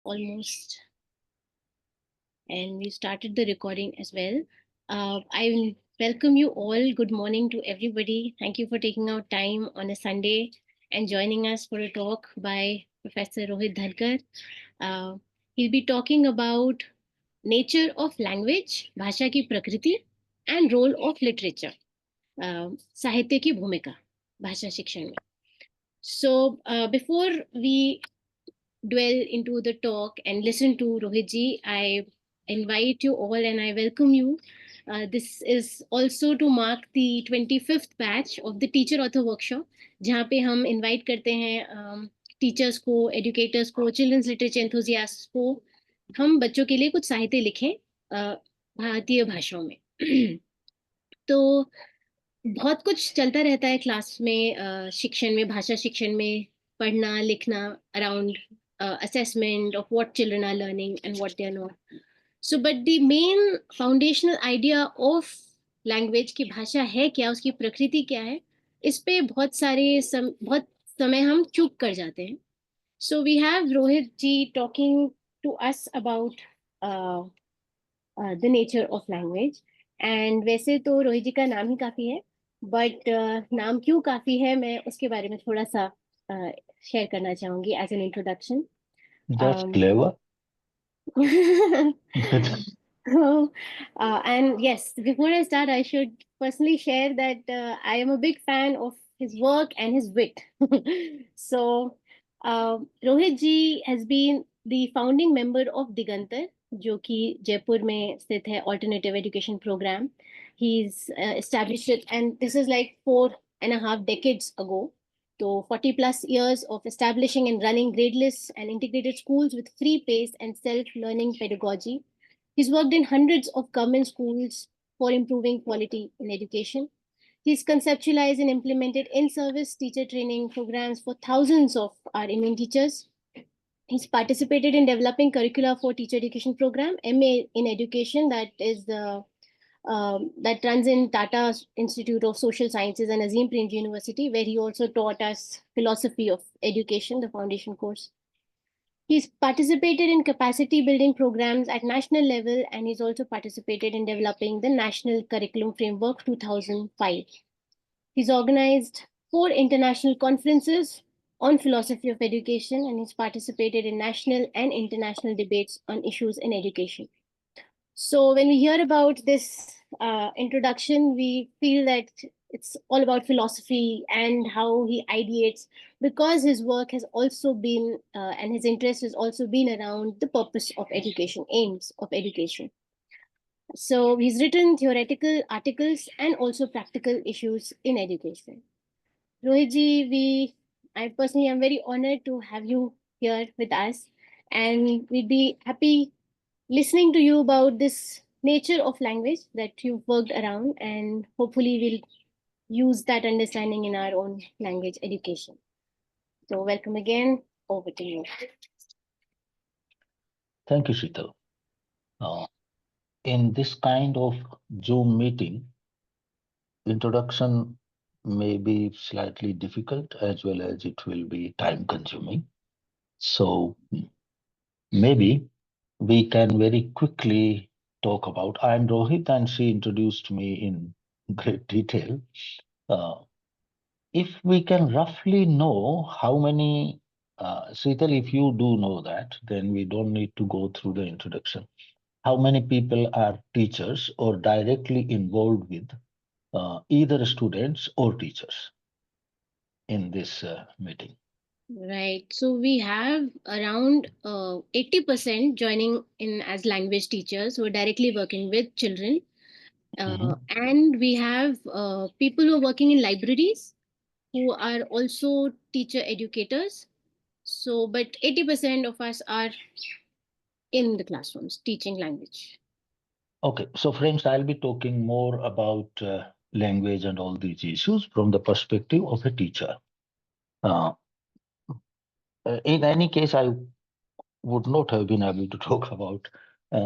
almost, and we started the recording as well. I will welcome you all. Good morning to everybody. Thank you for taking out time on a Sunday and joining us for a talk by Professor Rohit Dharkar. Uh, he'll be talking about nature of language, भाषा की प्रकृति, and role of literature, साहित्य की भूमिका भाषा शिक्षण में. So before we dwell into the talk and listen to Rohitji, I invite you all and I welcome you. This is also to mark the 25th batch of the Teacher Author Workshop, जहाँ पे हम invite करते हैं teachers को, educators को, children's literature enthusiasts को, हम बच्चों के लिए कुछ साहित्य लिखें भारतीय भाषाओं में. तो बहुत कुछ चलता रहता है क्लास में, शिक्षण में, भाषा शिक्षण में, पढ़ना लिखना around assessment of what children are learning and what they are not. So but the main foundational idea of language की भाषा है क्या, उसकी प्रकृति क्या है, इस पे बहुत समय हम चूक कर जाते हैं. So we have Rohit ji talking to us about the nature of language. And वैसे तो रोहित जी का नाम ही काफी है, बट नाम क्यों काफी है मैं उसके बारे में थोड़ा सा शेयर करना चाहूंगी as an introduction. That's clever. And yes, before I start, I should personally share that I am a big fan of his work and his wit. So, Rohit ji has been the founding member of Digantar, जो कि जयपुर में स्थित है alternative education program. He's established it, and this is like 4.5 decades ago. So 40 plus years of establishing and running gradeless and integrated schools with free pace and self-learning pedagogy. He's worked in hundreds of government schools for improving quality in education. He's conceptualized and implemented in-service teacher training programs for thousands of our Indian teachers. He's participated in developing curricula for teacher education program, MA in education, that is the that runs in Tata Institute of Social Sciences and Azim Premji University, where he also taught us philosophy of education, the foundation course. He's participated in capacity building programs at national level, and he's also participated in developing the National Curriculum Framework 2005. He's organized 4 international conferences on philosophy of education, and he's participated in national and international debates on issues in education. So when we hear about this introduction, we feel that it's all about philosophy and how he ideates, because his work has also been, and his interest has also been around the purpose of education, aims of education. So he's written theoretical articles and also practical issues in education. Rohit ji, I personally am very honored to have you here with us, and we'd be happy listening to you about this nature of language that you've worked around, and hopefully we'll use that understanding in our own language education. So welcome again. Over to you. Thank you, Sheetal. In this kind of Zoom meeting, introduction may be slightly difficult as well as it will be time consuming. So maybe we can very quickly talk about, I'm Rohit and she introduced me in great detail. If we can roughly know how many, Sheetal, if you do know that, then we don't need to go through the introduction. How many people are teachers or directly involved with either students or teachers in this meeting? Right. So we have around 80% joining in as language teachers who are directly working with children. And we have people who are working in libraries who are also teacher educators. So, but 80% of us are in the classrooms teaching language. Okay, so friends, I'll be talking more about language and all these issues from the perspective of a teacher. In any case, I would not have been able to talk about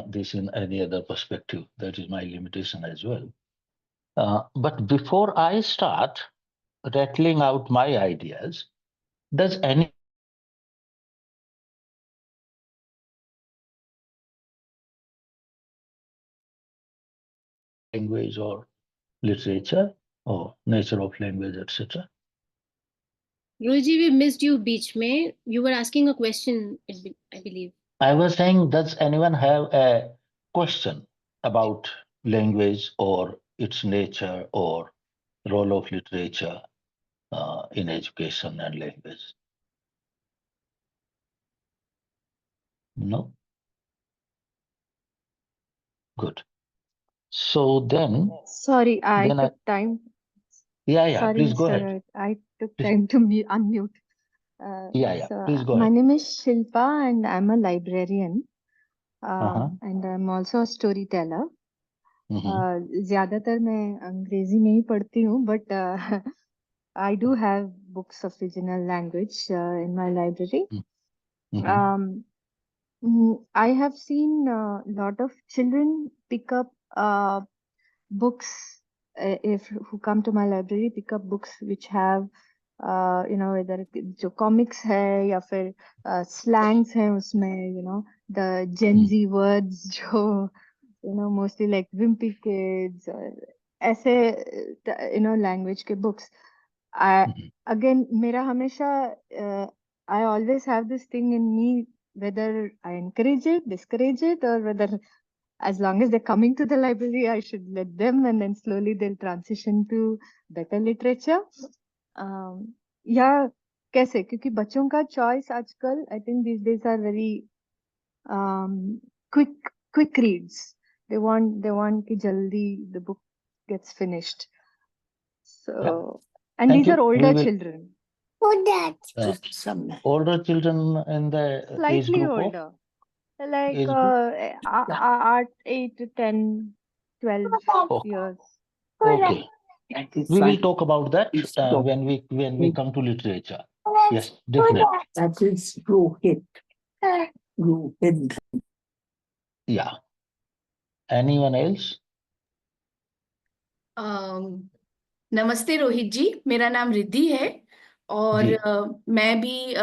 this in any other perspective. That is my limitation as well. But before I start rattling out my ideas, does any language or literature or nature of language, etc.? Rohit ji, we missed you beach mein. You were asking a question, I believe. I was saying, does anyone have a question about language or its nature or role of literature in education and language? No? Good. So Sorry, I then took time. yeah, Sorry, please go Mr. ahead. Rohit. I took Please, time to unmute. yeah, please go My ahead. name is Shilpa and I'm a librarian. Uh-huh. And I'm also a storyteller. Mm-hmm. ज्यादातर मैं अंग्रेजी में ही पढ़ती हूँ, but I do have books of regional language in my library. Mm-hmm. Um, I have seen a lot of children pick up books if who come to my library pick up books which have whether जो comics है या फिर slangs हैं उसमें the Gen Z words जो mostly like Wimpy Kids और ऐसे language के books. I Mm-hmm. again मेरा हमेशा I always have this thing in me whether I encourage it, discourage it, or whether as long as they're coming to the library, I should let them, and then slowly they'll transition to better literature. या कैसे क्योंकि बच्चों का choice आजकल I think these days are very quick reads. They want कि जल्दी the book gets finished. Yeah, So and thank these are you. We older will children, older children in the age slightly group of older, like age group. 8 to 10, 12 Oh, years. okay. We will talk about that when we come to literature. Yes, definitely. That is Rohit. Rohit. Yeah. Anyone else? नमस्ते रोहित जी, मेरा नाम रिद्धि है और जी. मैं भी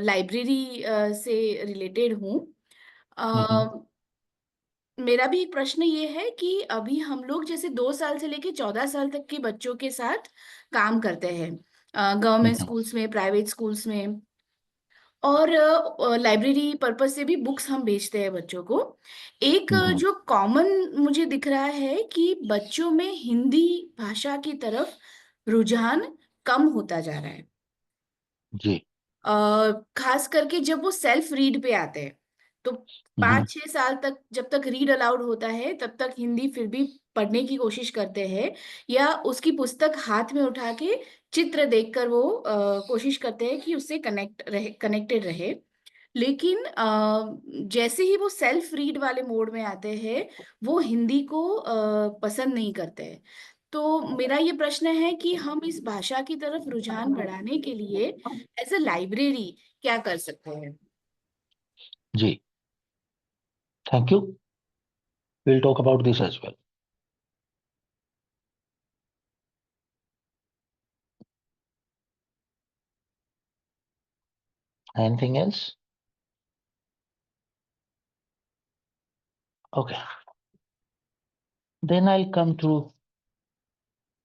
library से related हूँ। Mm-hmm. मेरा भी एक प्रश्न ये है कि अभी हम लोग जैसे 2 साल से लेके 14 साल तक के बच्चों के साथ काम करते हैं, गवर्नमेंट Mm-hmm. स्कूल्स में, प्राइवेट स्कूल्स में, और लाइब्रेरी पर्पस से भी बुक्स हम बेचते हैं बच्चों को। एक Mm-hmm. जो कॉमन मुझे दिख रहा है कि बच्चों में हिंदी भाषा की तरफ रुझान कम होता जा रहा है, जी. खास करके जब वो सेल्फ रीड पे आते हैं। तो Mm-hmm. 5-6 साल तक जब तक रीड अलाउड होता है तब तक हिंदी फिर भी पढ़ने की कोशिश करते हैं, या उसकी पुस्तक हाथ में उठा के चित्र देखकर वो कोशिश करते हैं कि उससे कनेक्टेड रहे। लेकिन जैसे ही वो सेल्फ रीड वाले मोड में आते हैं वो हिंदी को पसंद नहीं करते हैं। तो मेरा ये प्रश्न है कि हम इस भाषा की तरफ रुझान बढ़ाने के लिए एज अ लाइब्रेरी क्या कर सकते हैं? जी. Thank you. We'll talk about this as well. Anything else? Okay. Then I'll come to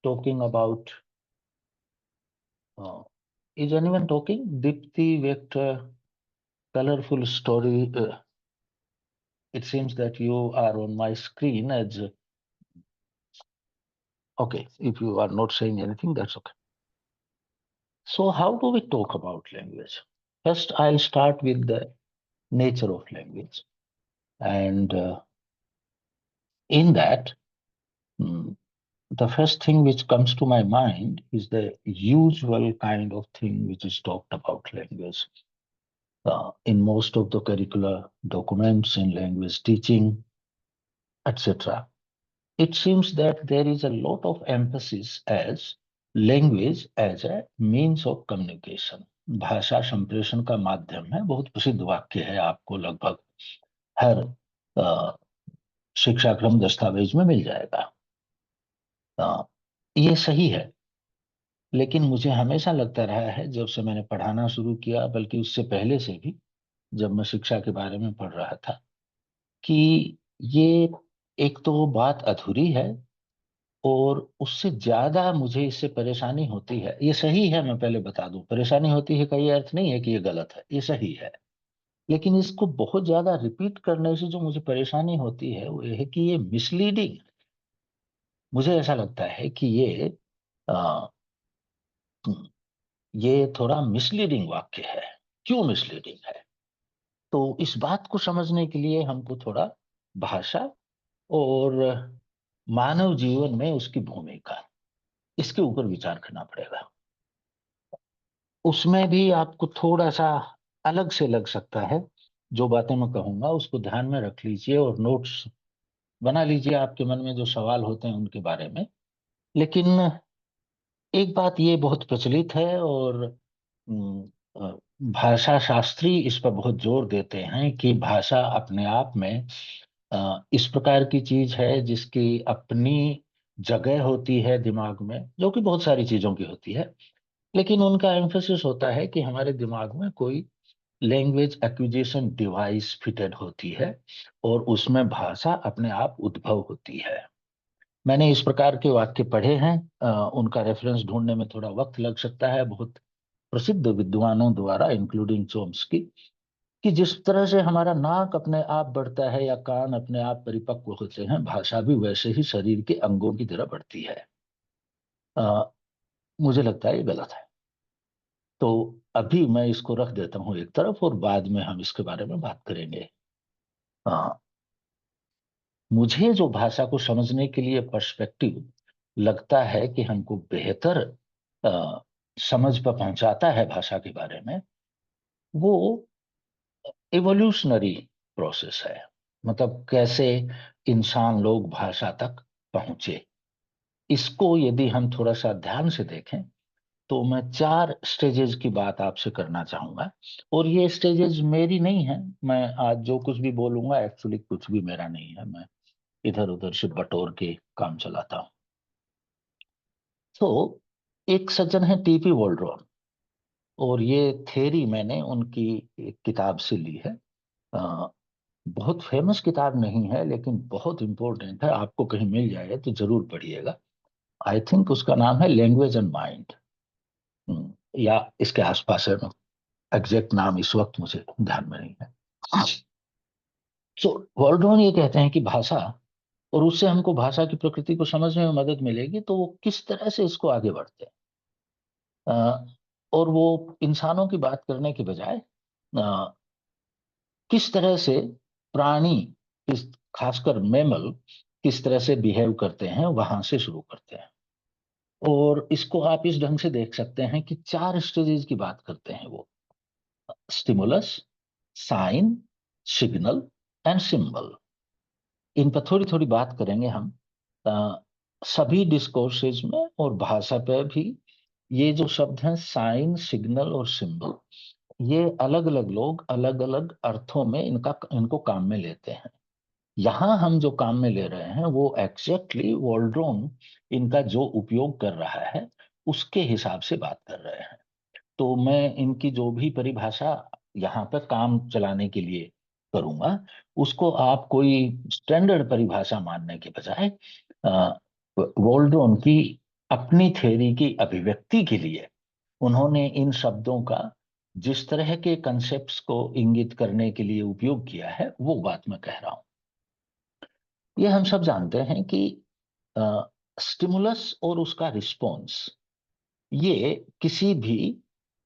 talking about. Is anyone talking? Dipti Vector, colorful story. It seems that you are on my screen as. Okay, if you are not saying anything, that's okay. So, how do we talk about language? First, I'll start with the nature of language. And in that, mm, the first thing which comes to my mind is the usual kind of thing which is talked about language in most of the curricular documents in language teaching, etc. It seems that there is a lot of emphasis as language as a means of communication. भाषा संप्रेषण का माध्यम है, बहुत प्रसिद्ध वाक्य है, आपको लगभग हर शिक्षाक्रम दस्तावेज में मिल जाएगा। ये सही है, लेकिन मुझे हमेशा लगता रहा है जब से मैंने पढ़ाना शुरू किया, बल्कि उससे पहले से भी जब मैं शिक्षा के बारे में पढ़ रहा था, कि ये एक तो बात अधूरी है और उससे ज्यादा मुझे इससे परेशानी होती है। ये सही है, मैं पहले बता दूं, परेशानी होती है का ये अर्थ नहीं है कि ये गलत है, ये सही है। लेकिन इसको बहुत ज्यादा रिपीट करने से जो मुझे परेशानी होती है वो ये है कि ये मिसलीडिंग, मुझे ऐसा लगता है कि आ, ये थोड़ा मिसलीडिंग वाक्य है। क्यों मिसलीडिंग है? तो इस बात को समझने के लिए हमको थोड़ा भाषा और मानव जीवन में उसकी भूमिका, इसके ऊपर विचार करना पड़ेगा। उसमें भी आपको थोड़ा सा अलग से लग सकता है। जो बातें मैं कहूंगा उसको ध्यान में रख लीजिए और नोट्स बना लीजिए आपके मन में जो सवाल होते हैं उनके बारे में। लेकिन एक बात ये बहुत प्रचलित है और अ, भाषा शास्त्री इस पर बहुत जोर देते हैं कि भाषा अपने आप में इस प्रकार की चीज है जिसकी अपनी जगह होती है दिमाग में, जो कि बहुत सारी चीजों की होती है। लेकिन उनका एम्फेसिस होता है कि हमारे दिमाग में कोई लैंग्वेज एक्विजिशन डिवाइस फिटेड होती है और उसमें भाषा अपने आप उद्भव होती है। मैंने इस प्रकार के वाक्य पढ़े हैं। उनका रेफरेंस ढूंढने में थोड़ा वक्त लग सकता है, बहुत प्रसिद्ध विद्वानों द्वारा इंक्लूडिंग चोम्स्की, कि जिस तरह से हमारा नाक अपने आप बढ़ता है या कान अपने आप परिपक्व होते हैं, भाषा भी वैसे ही शरीर के अंगों की तरह बढ़ती है। मुझे लगता है ये गलत है। तो अभी मैं इसको रख देता हूँ एक तरफ और बाद में हम इसके बारे में बात करेंगे। अ, मुझे जो भाषा को समझने के लिए पर्सपेक्टिव लगता है कि हमको बेहतर अ, समझ पर पहुंचाता है भाषा के बारे में, वो इवोल्यूशनरी प्रोसेस है। मतलब कैसे इंसान लोग भाषा तक पहुंचे। इसको यदि हम थोड़ा सा ध्यान से देखें तो मैं 4 स्टेजेस की बात आपसे करना चाहूंगा। और ये स्टेजेस मेरी नहीं है, मैं आज जो कुछ भी बोलूंगा एक्चुअली कुछ भी मेरा नहीं है, मैं इधर उधर से बटोर के काम चलाता हूँ। तो एक सज्जन है टीपी वोल्ड्रॉन, और ये थ्योरी मैंने उनकी एक किताब से ली है। अ, बहुत फेमस किताब नहीं है लेकिन बहुत इंपॉर्टेंट है, आपको कहीं मिल जाए तो जरूर पढ़िएगा। आई थिंक उसका नाम है लैंग्वेज एंड माइंड, या इसके आसपास है। एग्जैक्ट नाम इस वक्त मुझे ध्यान में नहीं है। सो वॉल्डोन ये कहते हैं कि भाषा, और उससे हमको भाषा की प्रकृति को समझने में मदद मिलेगी, तो वो किस तरह से इसको आगे बढ़ते हैं। और वो इंसानों की बात करने के बजाय किस तरह से प्राणी, किस खासकर मैमल किस तरह से बिहेव करते हैं, वहां से शुरू करते हैं। और इसको आप इस ढंग से देख सकते हैं कि 4 स्टेजेस की बात करते हैं वो: stimulus, sign, signal and symbol. इन पर थोड़ी थोड़ी बात करेंगे हम। अ, सभी डिस्कोर्सेज में और भाषा पे भी ये जो शब्द हैं साइन, सिग्नल और सिंबल, ये अलग अलग लोग अलग अलग अर्थों में इनको काम में लेते हैं। यहाँ हम जो काम में ले रहे हैं वो एग्जैक्टली वॉल्ड्रोन इनका जो उपयोग कर रहा है उसके हिसाब से बात कर रहे हैं। तो मैं इनकी जो भी परिभाषा यहाँ पर काम चलाने के लिए करूंगा, उसको आप कोई स्टैंडर्ड परिभाषा मानने के बजाय वोल्ड्रोन की अपनी थ्योरी की अभिव्यक्ति के लिए उन्होंने इन शब्दों का जिस तरह के कंसेप्ट्स को इंगित करने के लिए उपयोग किया है, वो बात मैं कह रहा हूं। ये हम सब जानते हैं कि स्टिमुलस और उसका रिस्पॉन्स, ये किसी भी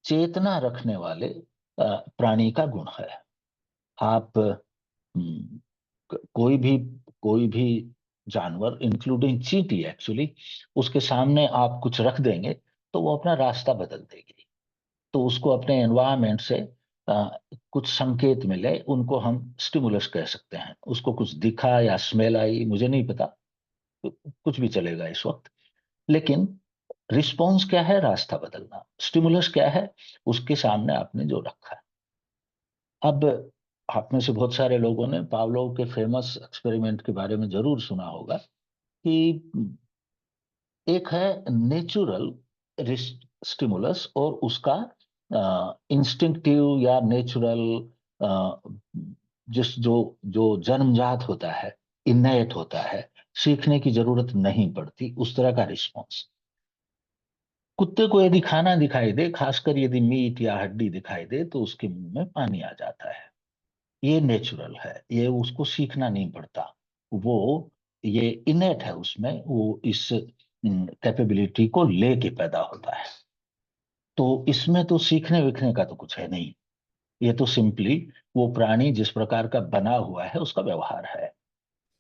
चेतना रखने वाले प्राणी का गुण है। आप कोई भी जानवर इंक्लूडिंग चींटी एक्चुअली, उसके सामने आप कुछ रख देंगे तो वो अपना रास्ता बदल देगी। तो उसको अपने एनवायरनमेंट से अ, कुछ संकेत मिले, उनको हम स्टिमुलस कह सकते हैं। उसको कुछ दिखा या स्मेल आई, मुझे नहीं पता, तो कुछ भी चलेगा इस वक्त। लेकिन रिस्पॉन्स क्या है? रास्ता बदलना। स्टिमुलस क्या है? उसके सामने आपने जो रखा है। अब आप में से बहुत सारे लोगों ने पावलोव के फेमस एक्सपेरिमेंट के बारे में जरूर सुना होगा कि एक है नेचुरल स्टिमुलस और उसका इंस्टिंक्टिव या नेचुरल, जिस जो जो जन्मजात होता है, इनएट होता है, सीखने की जरूरत नहीं पड़ती, उस तरह का रिस्पॉन्स। कुत्ते को यदि खाना दिखाई दे, खासकर यदि मीट या हड्डी दिखाई दे, तो उसके मुंह में पानी आ जाता है। ये नेचुरल है, ये उसको सीखना नहीं पड़ता, वो ये इनेट है उसमें, वो इस कैपेबिलिटी को लेके पैदा होता है। तो इसमें तो सीखने विखने का तो कुछ है नहीं, ये तो सिंपली वो प्राणी जिस प्रकार का बना हुआ है उसका व्यवहार है।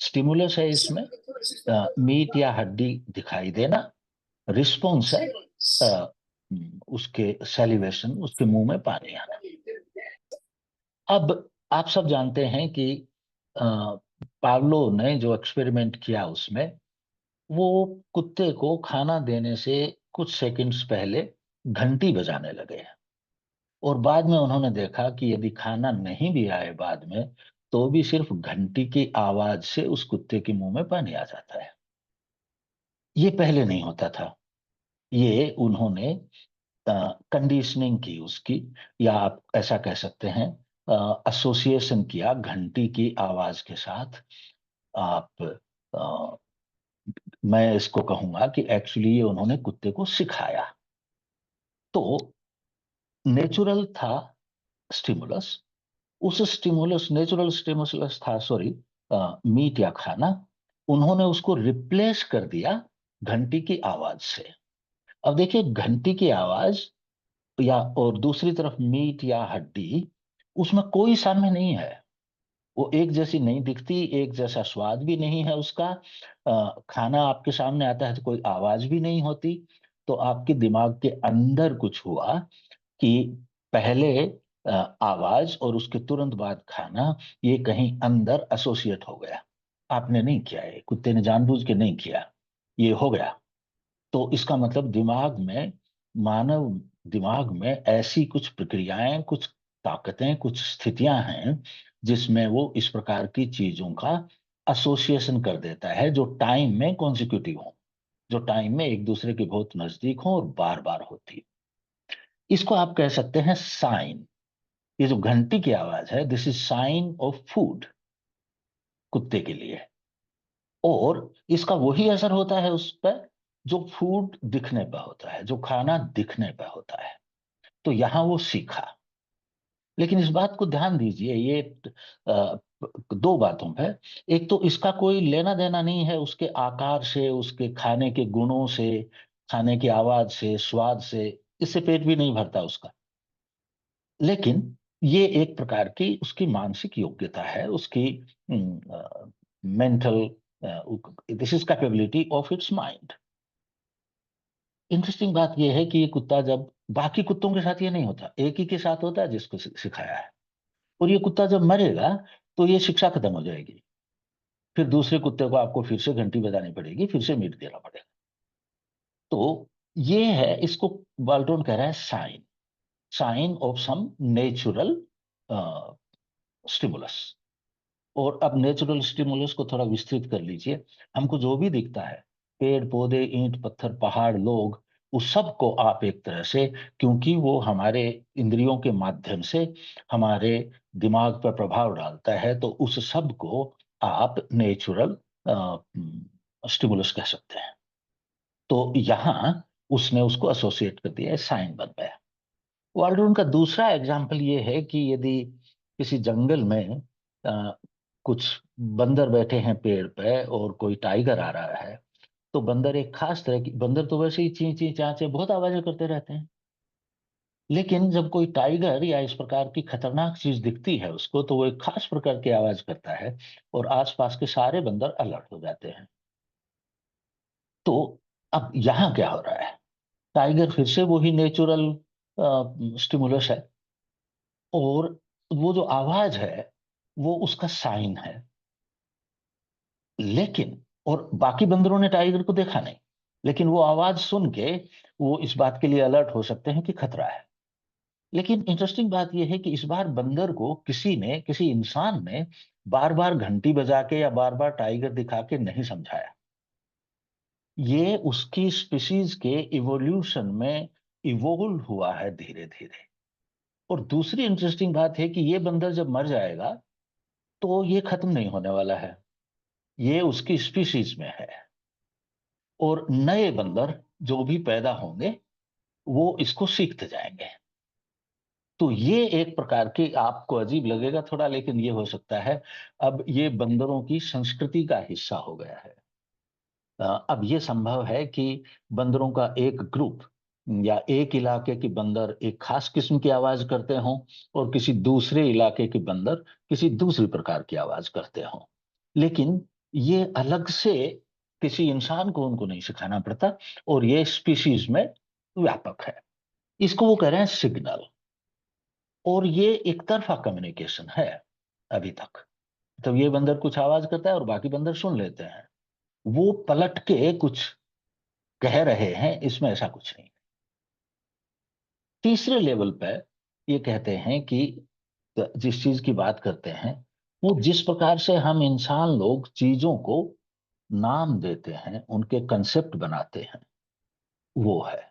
स्टिमुलस है इसमें, मीट या हड्डी दिखाई देना, रिस्पॉन्स है उसके सैलिवेशन, उसके मुंह में पानी आना। अब आप सब जानते हैं कि पावलो ने जो एक्सपेरिमेंट किया उसमें वो कुत्ते को खाना देने से कुछ सेकंड्स पहले घंटी बजाने लगे, और बाद में उन्होंने देखा कि यदि खाना नहीं भी आए बाद में, तो भी सिर्फ घंटी की आवाज से उस कुत्ते के मुंह में पानी आ जाता है। ये पहले नहीं होता था, ये उन्होंने कंडीशनिंग की उसकी, या आप ऐसा कह सकते हैं एसोसिएशन किया घंटी की आवाज के साथ। आप अ, मैं इसको कहूंगा कि एक्चुअली ये उन्होंने कुत्ते को सिखाया। तो नेचुरल था स्टिमुलस, उस स्टिमुलस, नेचुरल स्टिमुलस था, सॉरी, मीट या खाना, उन्होंने उसको रिप्लेस कर दिया घंटी की आवाज से। अब देखिए, घंटी की आवाज या और दूसरी तरफ मीट या हड्डी, उसमें कोई साम्य नहीं है, वो एक जैसी नहीं दिखती, एक जैसा स्वाद भी नहीं है उसका। खाना आपके सामने आता है तो कोई आवाज भी नहीं होती, तो आपके दिमाग के अंदर कुछ हुआ कि पहले आवाज और उसके तुरंत बाद खाना, ये कहीं अंदर एसोसिएट हो गया। आपने नहीं किया, ये कुत्ते ने जानबूझ के नहीं किया, ये हो गया। तो इसका मतलब दिमाग में, मानव दिमाग में ऐसी कुछ प्रक्रियाएं, कुछ ताकतें, कुछ स्थितियां हैं जिसमें वो इस प्रकार की चीजों का एसोसिएशन कर देता है, जो टाइम में कॉन्जिक्यूटिव हो, जो टाइम में एक दूसरे के बहुत नजदीक हो और बार बार होती। इसको आप कह सकते हैं साइन। ये जो घंटी की आवाज है, this is sine of food कुत्ते के लिए, और इसका वही असर होता है उस पर जो फूड दिखने पर होता है, जो खाना दिखने पर होता है। तो यहां वो सीखा। लेकिन इस बात को ध्यान दीजिए, ये दो बातों पे, एक तो इसका कोई लेना देना नहीं है उसके आकार से, उसके खाने के गुणों से, खाने की आवाज से, स्वाद से, इससे पेट भी नहीं भरता उसका। लेकिन ये एक प्रकार की उसकी मानसिक योग्यता है, उसकी mental, this is capability of its mind. Interesting बात यह है कि ये कुत्ता जब, बाकी कुत्तों के साथ ये नहीं होता, एक ही के साथ होता है जिसको सिखाया है, और ये कुत्ता जब मरेगा तो ये शिक्षा खत्म हो जाएगी, फिर दूसरे कुत्ते को आपको फिर से घंटी बजानी पड़ेगी, फिर से मीट देना पड़ेगा। तो ये है, इसको बाल्टोन कह रहा है sign, sign of some natural stimulus. और अब नेचुरल स्टिमुलस को थोड़ा विस्तृत कर लीजिए। हमको जो भी दिखता है, पेड़ पौधे, ईंट पत्थर, पहाड़, लोग, उस सब को आप एक तरह से, क्योंकि वो हमारे इंद्रियों के माध्यम से हमारे दिमाग पर प्रभाव डालता है, तो उस सब को आप नेचुरल स्टिमुलस कह सकते हैं। तो यहाँ उसने उसको एसोसिएट कर दिया, साइन बन गया। वाल्डोन का दूसरा एग्जाम्पल ये है कि यदि किसी जंगल में कुछ बंदर बैठे हैं पेड़ पे और कोई टाइगर आ रहा है, तो बंदर एक खास तरह की, बंदर तो वैसे ही ची ची चाचे बहुत आवाजें करते रहते हैं, लेकिन जब कोई टाइगर या इस प्रकार की खतरनाक चीज दिखती है उसको, तो वो एक खास प्रकार की आवाज करता है और आसपास के सारे बंदर अलर्ट हो जाते हैं। तो अब यहाँ क्या हो रहा है, टाइगर फिर से वही नेचुरल स्टिमुलस है, और वो जो आवाज है वो उसका साइन है। लेकिन, और बाकी बंदरों ने टाइगर को देखा नहीं, लेकिन वो आवाज सुन के वो इस बात के लिए अलर्ट हो सकते हैं कि खतरा है। लेकिन इंटरेस्टिंग बात यह है कि इस बार बंदर को किसी ने, किसी इंसान ने बार बार घंटी बजा के या बार बार टाइगर दिखा के नहीं समझाया। ये उसकी स्पीशीज के इवोल्यूशन में इवोल्व हुआ है धीरे धीरे। और दूसरी इंटरेस्टिंग बात है कि ये बंदर जब मर जाएगा तो ये खत्म नहीं होने वाला है, ये उसकी स्पीशीज में है, और नए बंदर जो भी पैदा होंगे वो इसको सीखते जाएंगे। तो ये एक प्रकार की, आपको अजीब लगेगा थोड़ा, लेकिन ये हो सकता है अब ये बंदरों की संस्कृति का हिस्सा हो गया है। अब ये संभव है कि बंदरों का एक ग्रुप या एक इलाके के बंदर एक खास किस्म की आवाज करते हों, और किसी दूसरे इलाके के बंदर किसी दूसरी प्रकार की आवाज करते हों, लेकिन ये अलग से किसी इंसान को उनको नहीं सिखाना पड़ता, और ये स्पीशीज में व्यापक है। इसको वो कह रहे हैं सिग्नल, और ये एक तरफा कम्युनिकेशन है अभी तक। तो ये बंदर कुछ आवाज करता है और बाकी बंदर सुन लेते हैं, वो पलट के कुछ कह रहे हैं, इसमें ऐसा कुछ नहीं। तीसरे लेवल पे ये कहते हैं कि जिस चीज की बात करते हैं, वो जिस प्रकार से हम इंसान लोग चीजों को नाम देते हैं, उनके कंसेप्ट बनाते हैं, वो है।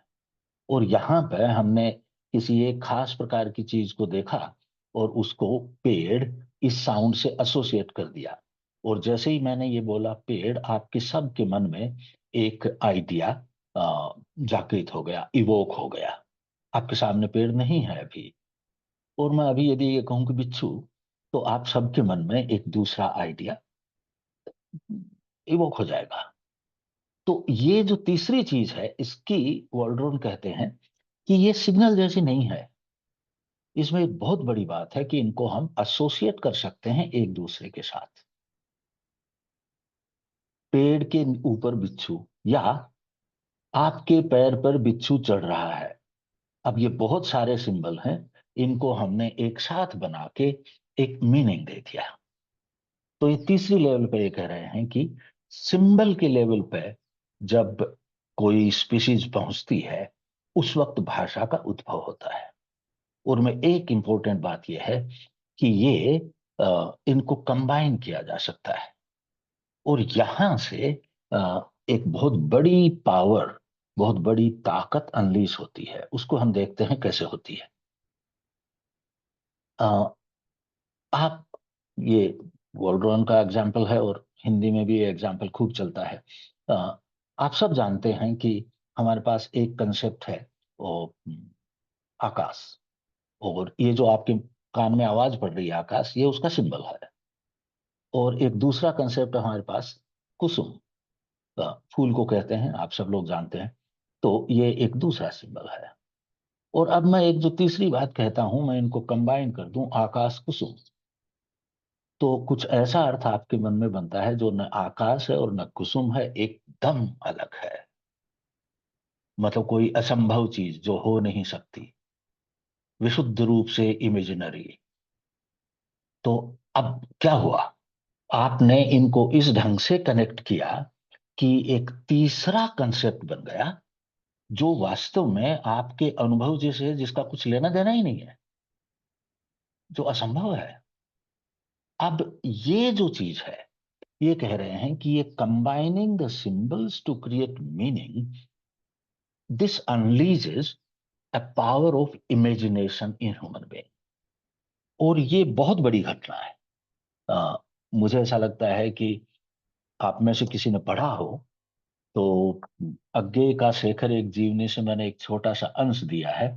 और यहाँ पे हमने किसी एक खास प्रकार की चीज को देखा और उसको पेड़ इस साउंड से एसोसिएट कर दिया, और जैसे ही मैंने ये बोला पेड़, आपके सबके मन में एक आइडिया जागृत हो गया, इवोक हो गया। आपके सामने पेड़ नहीं है अभी, और मैं अभी यदि ये कहूं कि बिच्छू, तो आप सबके मन में एक दूसरा आइडिया इवोक हो जाएगा। तो ये जो तीसरी चीज है, इसकी वॉल्ड्रोन कहते हैं कि ये सिग्नल जैसी नहीं है। इसमें एक बहुत बड़ी बात है कि इनको हम एसोसिएट कर सकते हैं एक दूसरे के साथ। पेड़ के ऊपर बिच्छू, या आपके पैर पर बिच्छू चढ़ रहा है। अब ये बहुत सारे सिंबल हैं, इनको हमने एक साथ बना के एक मीनिंग दे दिया। तो ये तीसरी लेवल पे ये कह रहे हैं कि सिंबल के लेवल पे जब कोई स्पीशीज पहुंचती है, उस वक्त भाषा का उद्भव होता है। और में एक इंपॉर्टेंट बात यह है कि ये इनको कंबाइन किया जा सकता है, और यहां से एक बहुत बड़ी पावर, बहुत बड़ी ताकत अनलीश होती है। उसको हम देखते हैं कैसे होती है। अ, आप ये वॉल्ड्रोन का एग्जाम्पल है, और हिंदी में भी ये एग्जाम्पल खूब चलता है। आप सब जानते हैं कि हमारे पास एक कंसेप्ट है, वो आकाश, और ये जो आपके कान में आवाज पड़ रही है आकाश, ये उसका सिंबल है। और एक दूसरा कंसेप्ट हमारे पास कुसुम, फूल को कहते हैं, आप सब लोग जानते हैं। तो ये एक दूसरा सिंबल है। और अब मैं एक जो तीसरी बात कहता हूं, मैं इनको कंबाइन कर दूं, आकाश कुसुम, तो कुछ ऐसा अर्थ आपके मन में बनता है जो न आकाश है और न कुसुम है, एकदम अलग है। मतलब कोई असंभव चीज जो हो नहीं सकती, विशुद्ध रूप से इमेजिनरी। तो अब क्या हुआ, आपने इनको इस ढंग से कनेक्ट किया कि एक तीसरा कंसेप्ट बन गया, जो वास्तव में आपके अनुभव जैसे है, जिसका कुछ लेना देना ही नहीं है, जो असंभव है। अब ये जो चीज है, ये कह रहे हैं कि ये combining the symbols to create meaning, this unleashes a power of imagination in human being. और ये बहुत बड़ी घटना है। अ, मुझे ऐसा लगता है कि आप में से किसी ने पढ़ा हो, तो अज्ञे का शेखर एक जीवनी से मैंने एक छोटा सा अंश दिया है।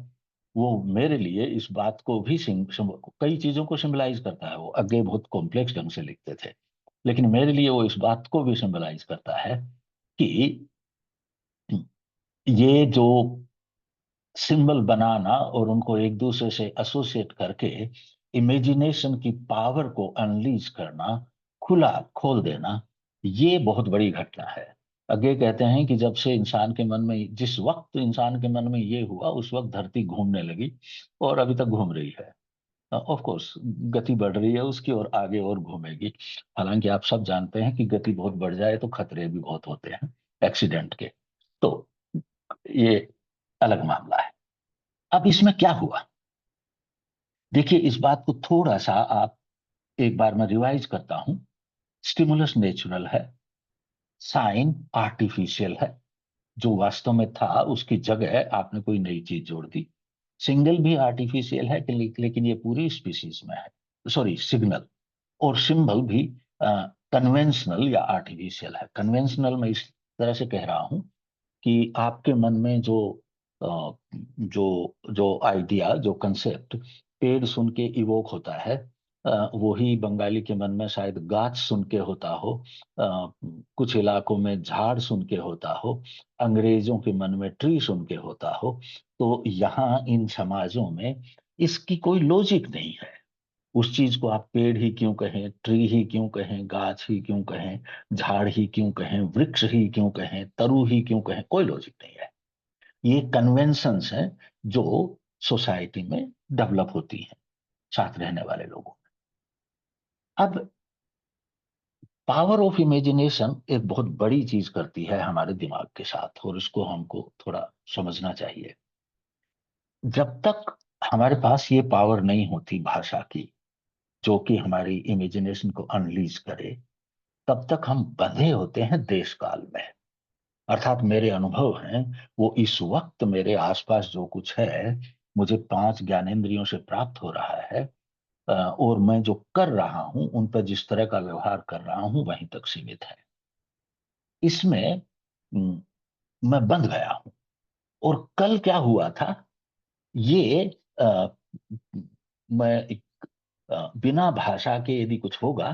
वो मेरे लिए इस बात को भी कई चीजों को सिंबलाइज करता है। वो अज्ञे बहुत कॉम्प्लेक्स ढंग से लिखते थे, लेकिन मेरे लिए वो इस बात को भी सिंबलाइज करता है कि ये जो सिंबल बनाना और उनको एक दूसरे से एसोसिएट करके इमेजिनेशन की पावर को अनलीज करना, खुला खोल देना, ये बहुत बड़ी घटना है। आगे कहते हैं कि जब से इंसान के मन में, जिस वक्त इंसान के मन में ये हुआ, उस वक्त धरती घूमने लगी, और अभी तक घूम रही है। ऑफ कोर्स गति बढ़ रही है उसकी, और आगे और घूमेगी। हालांकि आप सब जानते हैं कि गति बहुत बढ़ जाए तो खतरे भी बहुत होते हैं एक्सीडेंट के। तो ये अलग मामला है। अब इसमें क्या हुआ, देखिए इस बात को थोड़ा सा आप एक बार मैं रिवाइज करता हूं। स्टिमुलस नेचुरल है, साइन आर्टिफिशियल है, जो वास्तव में था उसकी जगह आपने कोई नई चीज जोड़ दी। सिंगल भी आर्टिफिशियल है लेकिन ये पूरी स्पीसीज में है, सॉरी सिग्नल। और सिंबल भी कन्वेंशनल या आर्टिफिशियल है। कन्वेंशनल मैं इस तरह से कह रहा हूं कि आपके मन में जो आइडिया, जो कंसेप्ट पेड़ सुन के इवोक होता है, वही बंगाली के मन में शायद गाछ सुन के होता हो, कुछ इलाकों में झाड़ सुन के होता हो, अंग्रेजों के मन में ट्री सुन के होता हो। तो यहाँ इन समाजों में इसकी कोई लॉजिक नहीं है। उस चीज को आप पेड़ ही क्यों कहें, ट्री ही क्यों कहें, गाछ ही क्यों कहें, झाड़ ही क्यों कहें, वृक्ष ही क्यों कहें, तरु ही क्यों कहें, कोई लॉजिक नहीं है। ये कन्वेंशंस हैं जो सोसाइटी में डेवलप होती हैं साथ रहने वाले लोगों में। अब पावर ऑफ इमेजिनेशन एक बहुत बड़ी चीज करती है हमारे दिमाग के साथ, और इसको हमको थोड़ा समझना चाहिए। जब तक हमारे पास ये पावर नहीं होती भाषा की, जो कि हमारी इमेजिनेशन को अनलीज करे, तब तक हम बंधे होते हैं देश काल में। अर्थात मेरे अनुभव हैं वो इस वक्त मेरे आसपास जो कुछ है, मुझे 5 ज्ञानेंद्रियों से प्राप्त हो रहा है, और मैं जो कर रहा हूं उन पर जिस तरह का व्यवहार कर रहा हूं वहीं तक सीमित है। इसमें मैं बंध गया हूं। और कल क्या हुआ था, ये आ, मैं बिना भाषा के यदि कुछ होगा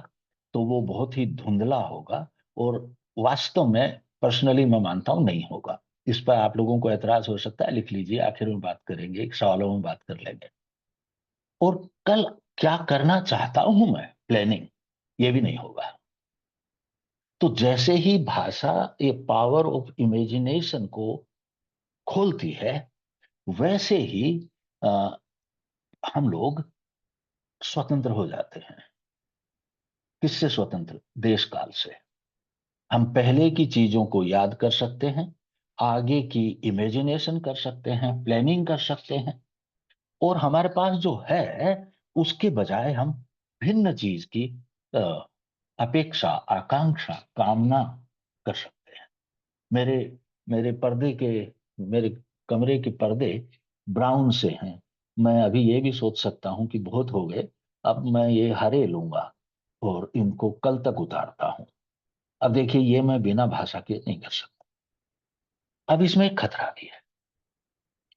तो वो बहुत ही धुंधला होगा, और वास्तव में पर्सनली मैं मानता हूं नहीं होगा। इस पर आप लोगों को एतराज हो सकता है, लिख लीजिए, आखिर में बात करेंगे, एक सवालों में बात कर लेंगे। और कल क्या करना चाहता हूं मैं, प्लानिंग, ये भी नहीं होगा। तो जैसे ही भाषा ये पावर ऑफ इमेजिनेशन को खोलती है, वैसे ही आ, हम लोग स्वतंत्र हो जाते हैं। किससे स्वतंत्र? देश काल से। हम पहले की चीजों को याद कर सकते हैं, आगे की इमेजिनेशन कर सकते हैं, प्लानिंग कर सकते हैं, और हमारे पास जो है उसके बजाय हम भिन्न चीज की अ, अपेक्षा, आकांक्षा, कामना कर सकते हैं। मेरे मेरे पर्दे के मेरे कमरे के पर्दे ब्राउन से हैं। मैं अभी ये भी सोच सकता हूँ कि बहुत हो गए, अब मैं ये हरे लूंगा और इनको कल तक उतारता हूँ। अब देखिए, ये मैं बिना भाषा के नहीं कर सकता। अब इसमें एक खतरा भी है।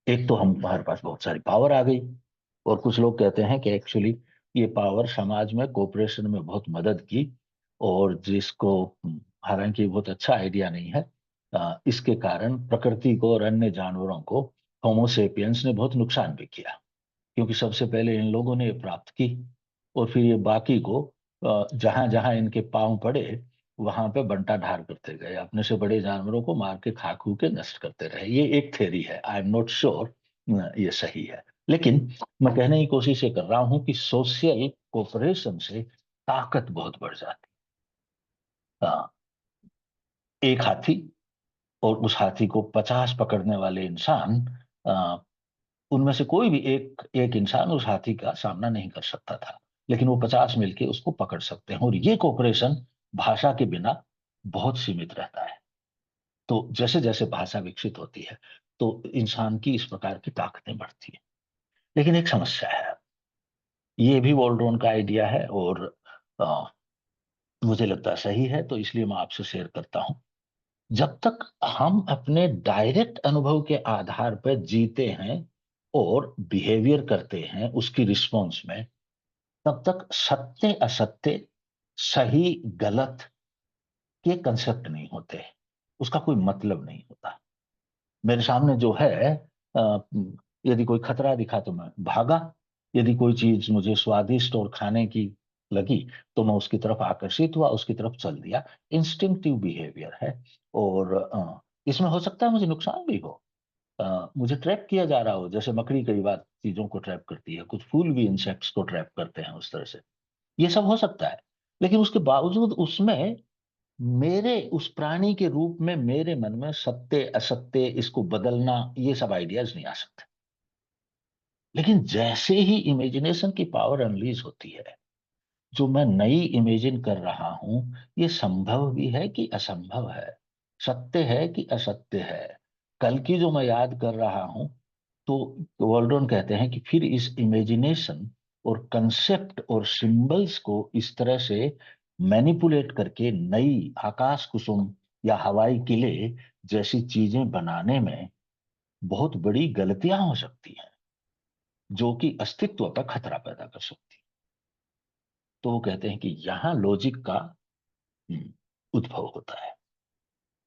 एक तो हमारे पास बहुत सारी पावर आ गई, और कुछ लोग कहते हैं कि एक्चुअली ये पावर समाज में कोऑपरेशन में बहुत मदद की, और जिसको हालांकि बहुत अच्छा आइडिया नहीं है, इसके कारण प्रकृति को और अन्य जानवरों को, होमोसेपियंस ने बहुत नुकसान भी किया, क्योंकि सबसे पहले इन लोगों ने ये प्राप्त की, और फिर ये बाकी को जहां जहां इनके पांव पड़े वहां पे बंटा ढार करते गए, अपने से बड़े जानवरों को मार के खा खू के नष्ट करते रहे। ये एक थ्योरी है, आई एम नॉट श्योर ये सही है, लेकिन मैं कहने की कोशिश ये कर रहा हूं कि सोशल कोऑपरेशन से ताकत बहुत बढ़ जाती है। एक हाथी और उस हाथी को 50 पकड़ने वाले इंसान, उनमें से कोई भी एक एक इंसान उस हाथी का सामना नहीं कर सकता था, लेकिन वो 50 मिलके उसको पकड़ सकते हैं, और ये कोऑपरेशन भाषा के बिना बहुत सीमित रहता है। तो जैसे जैसे भाषा विकसित होती है तो इंसान की इस प्रकार की ताकतें बढ़ती है। लेकिन एक समस्या है, ये भी वॉल्ड्रोन का आइडिया है, और अ, मुझे लगता है सही है, तो इसलिए मैं आपसे शेयर करता हूं। जब तक हम अपने डायरेक्ट अनुभव के आधार पर जीते हैं और बिहेवियर करते हैं उसकी रिस्पॉन्स में, तब तक सत्य असत्य, सही गलत के कंसेप्ट नहीं होते, उसका कोई मतलब नहीं होता। मेरे सामने जो है, अ, यदि कोई खतरा दिखा तो मैं भागा, यदि कोई चीज मुझे स्वादिष्ट और खाने की लगी तो मैं उसकी तरफ आकर्षित हुआ, उसकी तरफ चल दिया। इंस्टिंक्टिव बिहेवियर है, और इसमें हो सकता है मुझे नुकसान भी हो, मुझे ट्रैप किया जा रहा हो, जैसे मकड़ी कई बार चीजों को ट्रैप करती है, कुछ फूल भी इंसेक्ट्स को ट्रैप करते हैं उस तरह से। ये सब हो सकता है, लेकिन उसके बावजूद उसमें मेरे उस प्राणी के रूप में मेरे मन में सत्य असत्य, इसको बदलना, ये सब आइडियाज नहीं आ सकते। लेकिन जैसे ही इमेजिनेशन की पावर अनलीज होती है, जो मैं नई इमेजिन कर रहा हूं, ये संभव भी है कि असंभव है, सत्य है कि असत्य है, कल की जो मैं याद कर रहा हूं, तो वॉल्डोन कहते हैं कि फिर इस इमेजिनेशन और कंसेप्ट और सिंबल्स को इस तरह से मैनिपुलेट करके नई आकाश कुसुम या हवाई किले जैसी चीजें बनाने में बहुत बड़ी गलतियां हो सकती हैं, जो कि अस्तित्व पर खतरा पैदा कर सकती है। तो वो कहते हैं कि यहां लॉजिक का उद्भव होता है।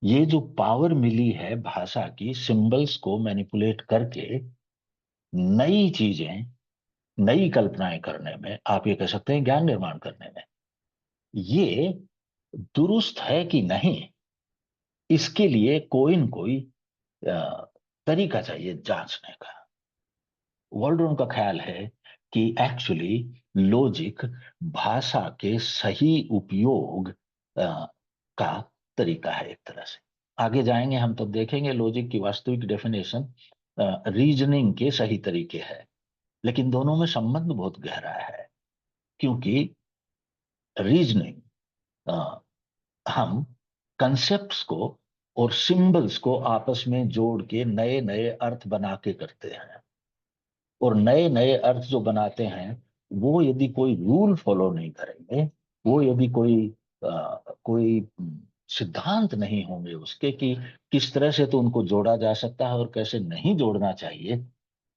ये जो पावर मिली है भाषा की सिंबल्स को मैनिपुलेट करके नई चीजें, नई कल्पनाएं करने में, आप ये कह सकते हैं ज्ञान निर्माण करने में, ये दुरुस्त है कि नहीं, इसके लिए कोई न कोई तरीका चाहिए जांचने का। वॉल्डोन का ख्याल है कि एक्चुअली लॉजिक भाषा के सही उपयोग का तरीका है एक तरह से। आगे जाएंगे हम तब देखेंगे लॉजिक की वास्तविक डेफिनेशन रीजनिंग के सही तरीके है, लेकिन दोनों में संबंध बहुत गहरा है, क्योंकि रीजनिंग हम कंसेप्ट्स को और सिंबल्स को आपस में जोड़ के नए नए अर्थ बना के करते हैं, और नए नए अर्थ जो बनाते हैं वो यदि कोई रूल फॉलो नहीं करेंगे, वो यदि कोई सिद्धांत नहीं होंगे उसके कि किस तरह से तो उनको जोड़ा जा सकता है और कैसे नहीं जोड़ना चाहिए,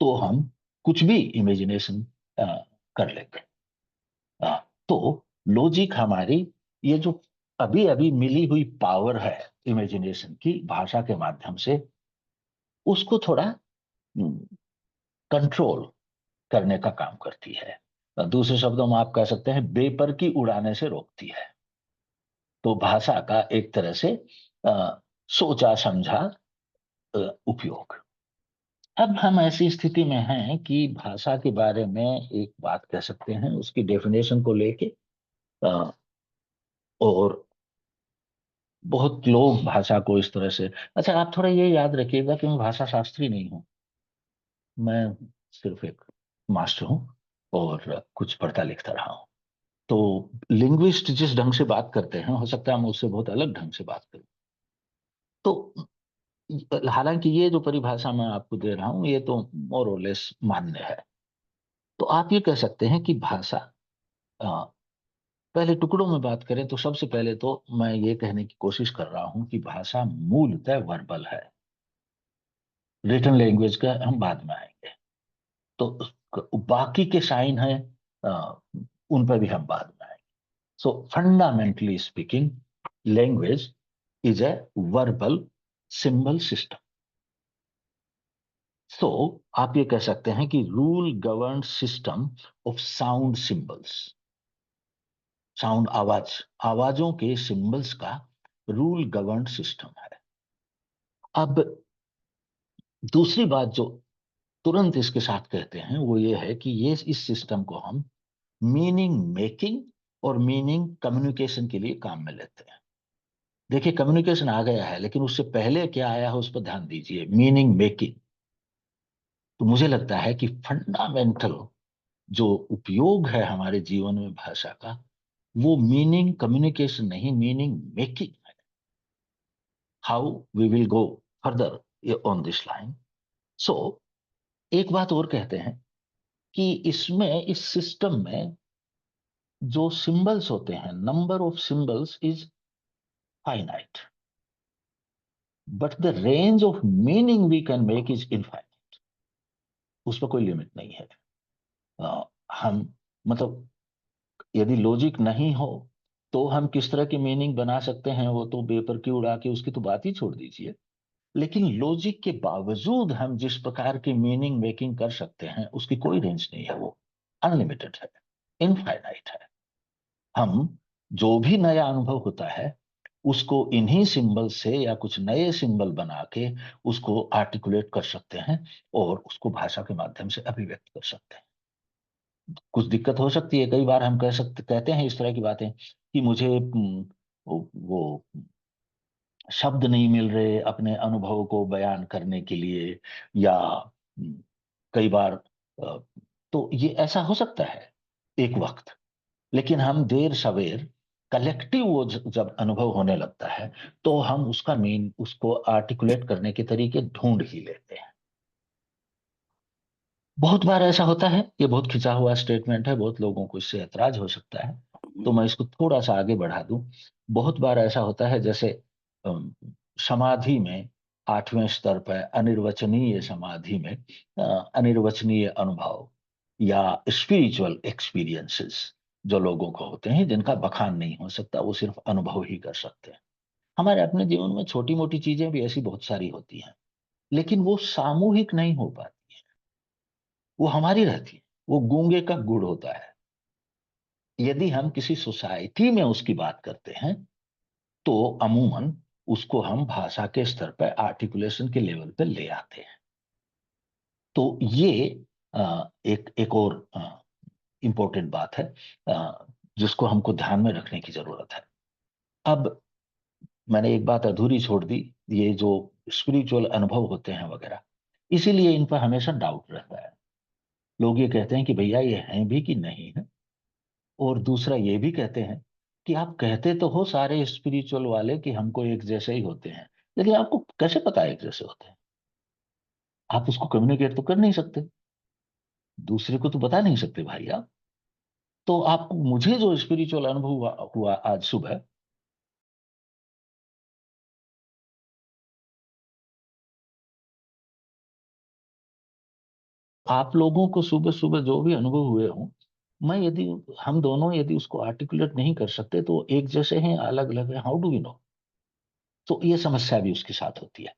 तो हम कुछ भी इमेजिनेशन कर लेंगे। तो लॉजिक हमारी ये जो अभी अभी मिली हुई पावर है इमेजिनेशन की भाषा के माध्यम से, उसको थोड़ा कंट्रोल करने का काम करती है। दूसरे शब्दों में आप कह सकते हैं बेपर की उड़ाने से रोकती है। तो भाषा का एक तरह से सोचा समझा उपयोग। अब हम ऐसी स्थिति में हैं कि भाषा के बारे में एक बात कह सकते हैं उसकी डेफिनेशन को लेके, और बहुत लोग भाषा को इस तरह से, अच्छा आप थोड़ा ये याद रखिएगा कि मैं भाषा शास्त्री नहीं हूं, मैं सिर्फ एक मास्टर हूं और कुछ पढ़ता लिखता रहा हूं। तो लिंग्विस्ट जिस ढंग से बात करते हैं हो सकता है हम उससे बहुत अलग ढंग से बात करें। तो हालांकि ये जो परिभाषा मैं आपको दे रहा हूं ये तो मोर और लेस मान्य है। तो आप ये कह सकते हैं कि भाषा, अ, पहले टुकड़ों में बात करें तो सबसे पहले तो मैं ये कहने की कोशिश कर रहा हूं कि भाषा मूलतः वर्बल है। रिटन लैंग्वेज का हम बाद में आएंगे। तो बाकी के साइन है, उन पर भी हम बाद में आएंगे। So fundamentally speaking language is a verbal symbol system. So आप ये कह सकते हैं कि rule govern system of sound symbols. Sound आवाजों के सिंबल्स का रूल गवर्न सिस्टम है। अब दूसरी बात जो तुरंत इसके साथ कहते हैं वो ये है कि ये इस सिस्टम को हम मीनिंग मेकिंग और मीनिंग कम्युनिकेशन के लिए काम में लेते हैं। देखिए कम्युनिकेशन आ गया है, लेकिन उससे पहले क्या आया है उस पर ध्यान दीजिए, मीनिंग मेकिंग। तो मुझे लगता है कि फंडामेंटल जो उपयोग है हमारे जीवन में भाषा का, वो मीनिंग कम्युनिकेशन नहीं, मीनिंग मेकिंग है। How we will go further on this line. So एक बात और कहते हैं कि इसमें, इस सिस्टम में जो सिंबल्स होते हैं, number of symbols is finite, but the range of meaning we can make is infinite. उस पर कोई लिमिट नहीं है। हम मतलब यदि लॉजिक नहीं हो तो हम किस तरह की मीनिंग बना सकते हैं वो तो बेपर की उड़ा के उसकी तो बात ही छोड़ दीजिए। लेकिन लॉजिक के बावजूद हम जिस प्रकार की मीनिंग मेकिंग कर सकते हैं उसकी कोई रेंज नहीं है, वो अनलिमिटेड है, इनफाइनाइट है। हम जो भी नया अनुभव होता है उसको इन्हीं सिंबल से या कुछ नए सिंबल बना के उसको आर्टिकुलेट कर सकते हैं और उसको भाषा के माध्यम से अभिव्यक्त कर सकते हैं। कुछ दिक्कत हो सकती है, कई बार हम कहते हैं इस तरह की बातें कि मुझे वो शब्द नहीं मिल रहे अपने अनुभव को बयान करने के लिए, या कई बार तो ये ऐसा हो सकता है एक वक्त, लेकिन हम देर सवेर कलेक्टिव वो जब अनुभव होने लगता है तो हम उसको आर्टिकुलेट करने के तरीके ढूंढ ही लेते हैं। बहुत बार ऐसा होता है, ये बहुत खिंचा हुआ स्टेटमेंट है, बहुत लोगों को इससे ऐतराज हो सकता है, तो मैं इसको थोड़ा सा आगे बढ़ा दूं। बहुत बार ऐसा होता है, जैसे अम, समाधि में 8वें स्तर पर अनिर्वचनीय समाधि में अनिर्वचनीय अनुभव या स्पिरिचुअल एक्सपीरियंसेस जो लोगों को होते हैं, जिनका बखान नहीं हो सकता, वो सिर्फ अनुभव ही कर सकते हैं। हमारे अपने जीवन में छोटी मोटी चीजें भी ऐसी बहुत सारी होती हैं, लेकिन वो सामूहिक नहीं हो पाती है, वो हमारी रहती है। वो गूंगे का गुड़ होता है। यदि हम किसी सोसाइटी में उसकी बात करते हैं तो अमूमन उसको हम भाषा के स्तर पर आर्टिकुलेशन के लेवल पे ले आते हैं। तो ये एक और इम्पोर्टेंट बात है जिसको हमको ध्यान में रखने की जरूरत है। अब मैंने एक बात अधूरी छोड़ दी, ये जो स्पिरिचुअल अनुभव होते हैं वगैरह, इसीलिए इन पर हमेशा डाउट रहता है। लोग ये कहते हैं कि भैया ये हैं भी कि नहीं है, और दूसरा ये भी कहते हैं कि आप कहते तो हो सारे स्पिरिचुअल वाले कि हमको एक जैसे ही होते हैं, लेकिन आपको कैसे पता है एक जैसे होते हैं? आप उसको कम्युनिकेट तो कर नहीं सकते, दूसरे को तो बता नहीं सकते भाई आप। तो आपको, मुझे जो स्पिरिचुअल अनुभव हुआ आज सुबह, आप लोगों को सुबह सुबह जो भी अनुभव हुए हों, मैं यदि हम दोनों यदि उसको आर्टिकुलेट नहीं कर सकते तो एक जैसे हैं अलग अलग हैं, हाउ डू वी नो? तो ये समस्या भी उसके साथ होती है।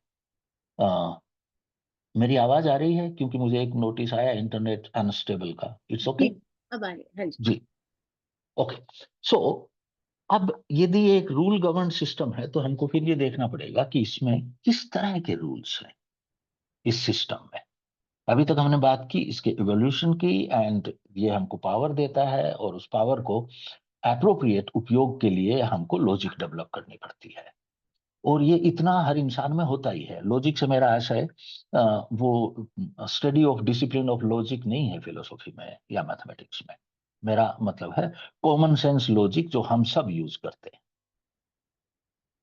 मेरी आवाज आ रही है? क्योंकि मुझे एक नोटिस आया इंटरनेट अनस्टेबल का। It's okay? जी, अब आ रही है, हाँ जी। जी, ओके। सो अब यदि ये एक रूल गवर्न सिस्टम है तो हमको फिर ये देखना पड़ेगा कि इसमें किस तरह के रूल्स हैं इस सिस्टम में। अभी तक हमने बात की इसके इवोल्यूशन की, एंड ये हमको पावर देता है, और उस पावर को एप्रोप्रिएट उपयोग के लिए हमको लॉजिक डेवलप करनी पड़ती है। और ये इतना हर इंसान में होता ही है। लॉजिक से मेरा आशय वो study of discipline of logic नहीं है फिलोसॉफी में या मैथमेटिक्स में। मेरा मतलब है कॉमन सेंस लॉजिक जो हम सब यूज करते हैं।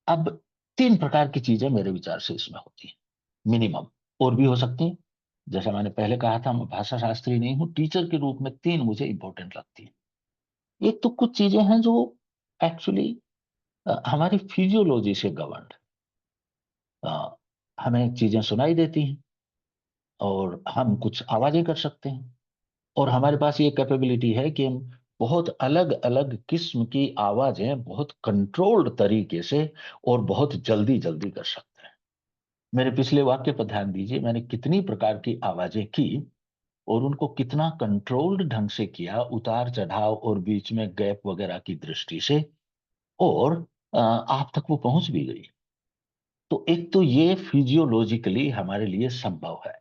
अब 3 प्रकार की चीजें मेरे विचार से इसमें होती हैं मिनिमम, और भी हो सकती हैं। जैसा मैंने पहले कहा था, मैं भाषा शास्त्री नहीं हूं, टीचर के रूप में 3 मुझे इंपॉर्टेंट लगती हैं। एक तो कुछ चीजें हैं जो एक्चुअली हमारी फिजियोलॉजी से गवर्नड, हमें चीजें सुनाई देती हैं और हम कुछ आवाजें कर सकते हैं, और हमारे पास ये कैपेबिलिटी है कि हम बहुत अलग अलग किस्म की आवाजें बहुत कंट्रोल्ड तरीके से और बहुत जल्दी जल्दी कर सकते हैं। मेरे पिछले वाक्य पर ध्यान दीजिए, मैंने कितनी प्रकार की आवाजें की और उनको कितना कंट्रोल्ड ढंग से किया, उतार चढ़ाव और बीच में गैप वगैरह की दृष्टि से, और आप तक वो पहुंच भी गई। तो एक तो ये फिजियोलॉजिकली हमारे लिए संभव है।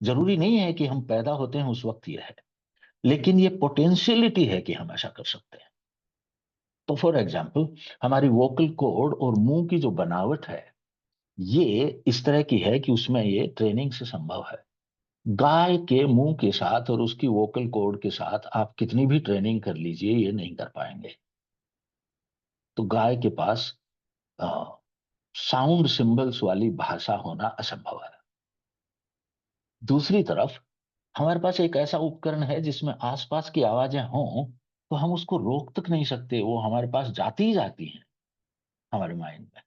जरूरी नहीं है कि हम पैदा होते हैं उस वक्त ये है, लेकिन ये पोटेंशियलिटी है कि हम ऐसा कर सकते हैं। तो फॉर एग्जाम्पल, हमारी वोकल कॉर्ड और मुंह की जो बनावट है, ये इस तरह की है कि उसमें ये ट्रेनिंग से संभव है। गाय के मुंह के साथ और उसकी वोकल कॉर्ड के साथ आप कितनी भी ट्रेनिंग कर लीजिए, ये नहीं कर पाएंगे। तो गाय के पास साउंड सिंबल्स वाली भाषा होना असंभव है। दूसरी तरफ हमारे पास एक ऐसा उपकरण है जिसमें आसपास की आवाजें हों तो हम उसको रोक तक नहीं सकते, वो हमारे पास जाती ही जाती हैं हमारे माइंड में।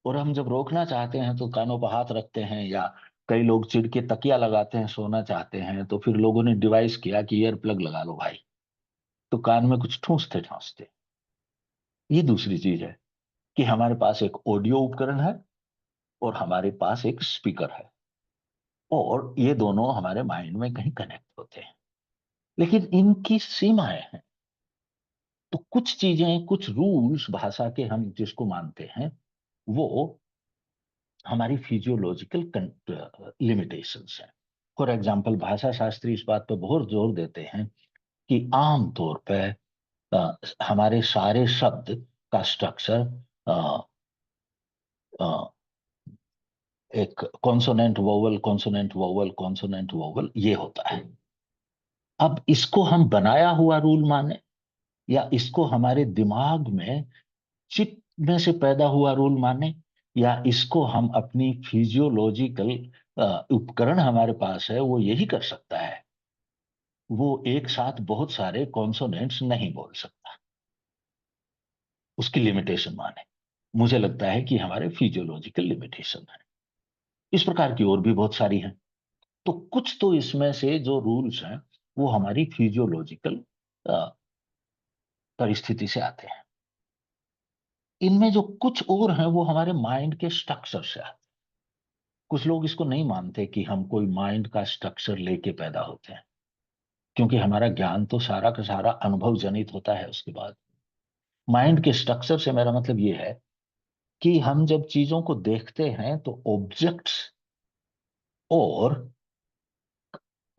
और हम जब रोकना चाहते हैं तो कानों पर हाथ रखते हैं, या कई लोग चिढ़ के तकिया लगाते हैं, सोना चाहते हैं तो फिर लोगों ने डिवाइस किया कि ईयर प्लग लगा लो भाई, तो कान में कुछ ठूंसते ठांसते। ये दूसरी चीज है कि हमारे पास एक ऑडियो उपकरण है और हमारे पास एक स्पीकर है, और ये दोनों हमारे माइंड में कहीं कनेक्ट होते हैं, लेकिन इनकी सीमाएं हैं। तो कुछ चीजें, कुछ रूल्स भाषा के हम जिसको मानते हैं, वो हमारी फिजियोलॉजिकल लिमिटेशंस हैं। फॉर एग्जाम्पल, भाषा शास्त्री इस बात पर बहुत जोर देते हैं कि आम तौर पर हमारे सारे शब्द का स्ट्रक्चर एक consonant vowel consonant vowel consonant vowel ये होता है। अब इसको हम बनाया हुआ रूल माने, या इसको हमारे दिमाग में चिप में से पैदा हुआ रूल माने, या इसको हम अपनी फिजियोलॉजिकल उपकरण हमारे पास है वो यही कर सकता है, वो एक साथ बहुत सारे कॉन्सोनेंट्स नहीं बोल सकता। उसकी लिमिटेशन माने। मुझे लगता है कि हमारे फिजियोलॉजिकल लिमिटेशन है। इस प्रकार की और भी बहुत सारी हैं। तो कुछ तो इसमें से जो रूल्स हैं वो हमारी फिजियोलॉजिकल परिस्थिति से आते हैं। इनमें जो कुछ और हैं वो हमारे माइंड के स्ट्रक्चर से आते हैं। कुछ लोग इसको नहीं मानते कि हम कोई माइंड का स्ट्रक्चर लेके पैदा होते हैं, क्योंकि हमारा ज्ञान तो सारा का सारा अनुभव जनित होता है। उसके बाद माइंड के स्ट्रक्चर से मेरा मतलब ये है कि हम जब चीजों को देखते हैं तो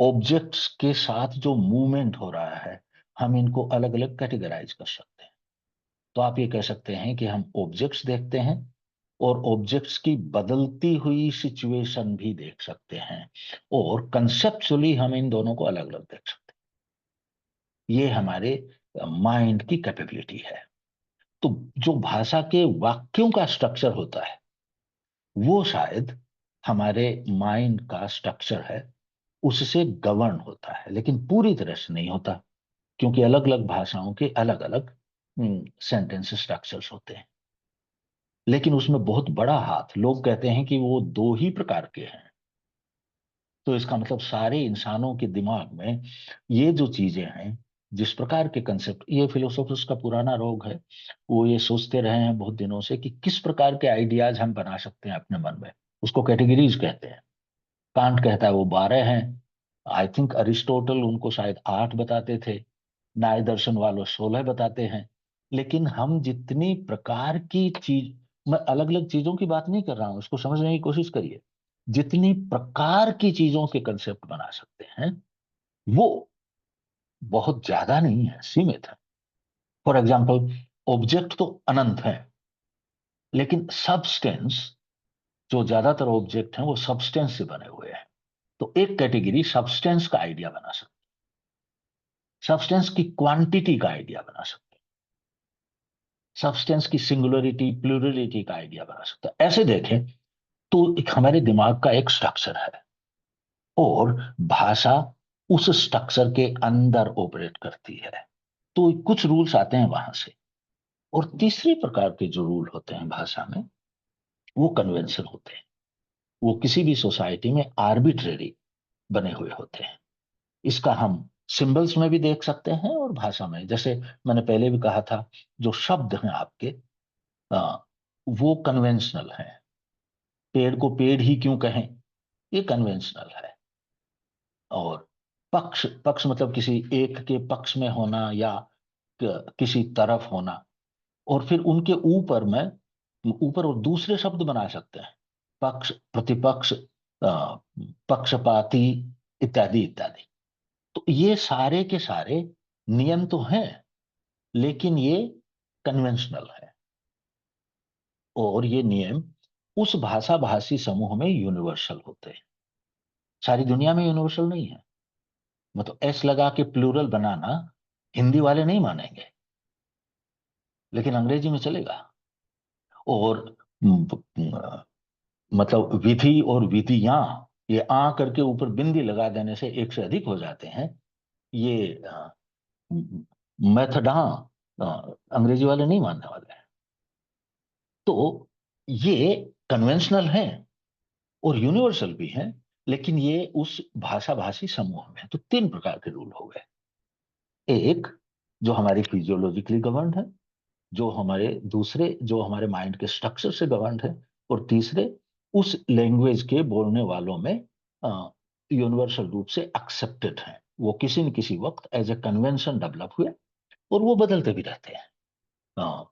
ऑब्जेक्ट्स के साथ जो मूवमेंट हो रहा है, हम इनको अलग अलग कैटेगराइज कर सकते हैं। तो आप ये कह सकते हैं कि हम ऑब्जेक्ट्स देखते हैं और ऑब्जेक्ट्स की बदलती हुई सिचुएशन भी देख सकते हैं, और कंसेप्चुअली हम इन दोनों को अलग अलग देख सकते हैं। ये हमारे माइंड की कैपेबिलिटी है। तो जो भाषा के वाक्यों का स्ट्रक्चर होता है वो शायद हमारे माइंड का स्ट्रक्चर है, उससे गवर्न होता है, लेकिन पूरी तरह से नहीं होता, क्योंकि अलग अलग भाषाओं के अलग अलग सेंटेंस स्ट्रक्चर्स होते हैं। लेकिन उसमें बहुत बड़ा हाथ, लोग कहते हैं कि वो दो ही प्रकार के हैं। तो इसका मतलब सारे इंसानों के दिमाग में ये जो चीजें हैं, जिस प्रकार के कंसेप्ट, ये फिलोसोफर्स का पुराना रोग है, वो ये सोचते रहे हैं बहुत दिनों से कि किस प्रकार के आइडियाज हम बना सकते हैं अपने मन में। उसको कैटेगरीज कहते हैं। कांट कहता है वो 12 हैं। आई थिंक अरिस्टोटल उनको शायद 8 बताते थे। न्याय दर्शन वालों 16 बताते हैं। लेकिन हम जितनी प्रकार की चीज, मैं अलग अलग चीजों की बात नहीं कर रहा हूं, उसको समझने की कोशिश करिए। जितनी प्रकार की चीजों के कंसेप्ट बना सकते हैं वो बहुत ज्यादा नहीं है, सीमित है। फॉर एग्जाम्पल, ऑब्जेक्ट तो अनंत है, लेकिन सब्सटेंस, जो ज्यादातर ऑब्जेक्ट हैं वो सब्सटेंस से बने हुए हैं। तो एक कैटेगरी सब्सटेंस का आइडिया बना सकते हैं, सब्सटेंस की क्वांटिटी का आइडिया बना सकते हैं, सब्सटेंस की सिंगुलरिटी प्लूरलिटी का आइडिया बना सकते हैं। ऐसे देखें तो एक हमारे दिमाग का एक स्ट्रक्चर है, और भाषा उस स्ट्रक्चर के अंदर ऑपरेट करती है। तो कुछ रूल्स आते हैं वहां से। और तीसरे प्रकार के जो रूल होते हैं भाषा में, वो कन्वेंशन होते हैं। वो किसी भी सोसाइटी में आर्बिट्रेरी बने हुए होते हैं। इसका हम सिंबल्स में भी देख सकते हैं और भाषा में। जैसे मैंने पहले भी कहा था, जो शब्द हैं आपके, आ, वो कन्वेंशनल हैं। पेड़ को पेड़ ही क्यों कहें, ये कन्वेंशनल है। और पक्ष, पक्ष मतलब किसी एक के पक्ष में होना या किसी तरफ होना। और फिर उनके ऊपर में, ऊपर और दूसरे शब्द बना सकते हैं, पक्ष, प्रतिपक्ष, पक्षपाती, इत्यादि इत्यादि। तो ये सारे के सारे नियम तो हैं, लेकिन ये कन्वेंशनल है। और ये नियम उस भाषा भाषी समूह में यूनिवर्सल होते हैं, सारी दुनिया में यूनिवर्सल नहीं है। मतलब एस लगा के प्लूरल बनाना हिंदी वाले नहीं मानेंगे, लेकिन अंग्रेजी में चलेगा। और मतलब विधि और विधियां, ये आ करके ऊपर बिंदी लगा देने से एक से अधिक हो जाते हैं। ये मेथडा अंग्रेजी वाले नहीं मानने वाले हैं। तो ये कन्वेंशनल हैं और यूनिवर्सल भी हैं, लेकिन ये उस भाषा भाषी समूह में है। तो 3 प्रकार के रूल हो गए। एक जो हमारी फिजियोलॉजिकली गवर्नड है, जो हमारे दूसरे जो हमारे माइंड के स्ट्रक्चर से गवर्नड है, और तीसरे उस लैंग्वेज के बोलने वालों में यूनिवर्सल रूप से एक्सेप्टेड हैं। वो किसी न किसी वक्त एज ए कन्वेंशन डेवलप हुए, और वो बदलते भी रहते हैं। अ,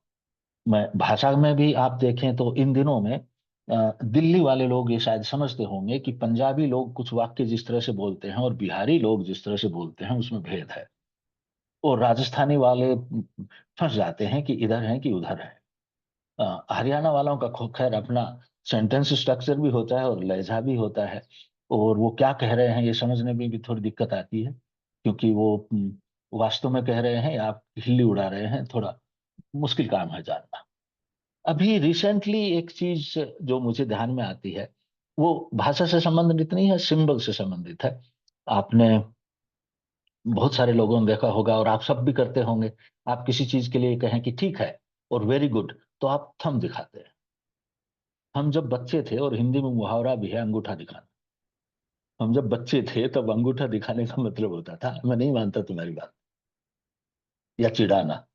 मैं भाषा में भी आप देखें तो इन दिनों में दिल्ली वाले लोग ये शायद समझते होंगे कि पंजाबी लोग कुछ वाक्य जिस तरह से बोलते हैं और बिहारी लोग जिस तरह से बोलते हैं उसमें भेद है। और राजस्थानी वाले फंस जाते हैं कि इधर हैं कि उधर है। हरियाणा वालों का खैर अपना सेंटेंस स्ट्रक्चर भी होता है और लहजा भी होता है, और वो क्या कह रहे हैं ये समझने में भी थोड़ी दिक्कत आती है, क्योंकि वो वास्तव में कह रहे हैं या आप हिल्ली उड़ा रहे हैं, थोड़ा मुश्किल काम है जानना। अभी रिसेंटली एक चीज जो मुझे ध्यान में आती है, वो भाषा से संबंधित नहीं है, सिंबल से संबंधित है। आपने बहुत सारे लोगों ने देखा होगा, और आप सब भी करते होंगे। आप किसी चीज के लिए कहें कि ठीक है, और वेरी गुड तो आप थंब दिखाते हैं। हम जब बच्चे थे, और हिंदी में मुहावरा भी है अंगूठा दिखाना, हम जब बच्चे थे तब अंगूठा दिखाने का मतलब होता था मैं नहीं मानता तुम्हारी बात, या चिढ़ाना।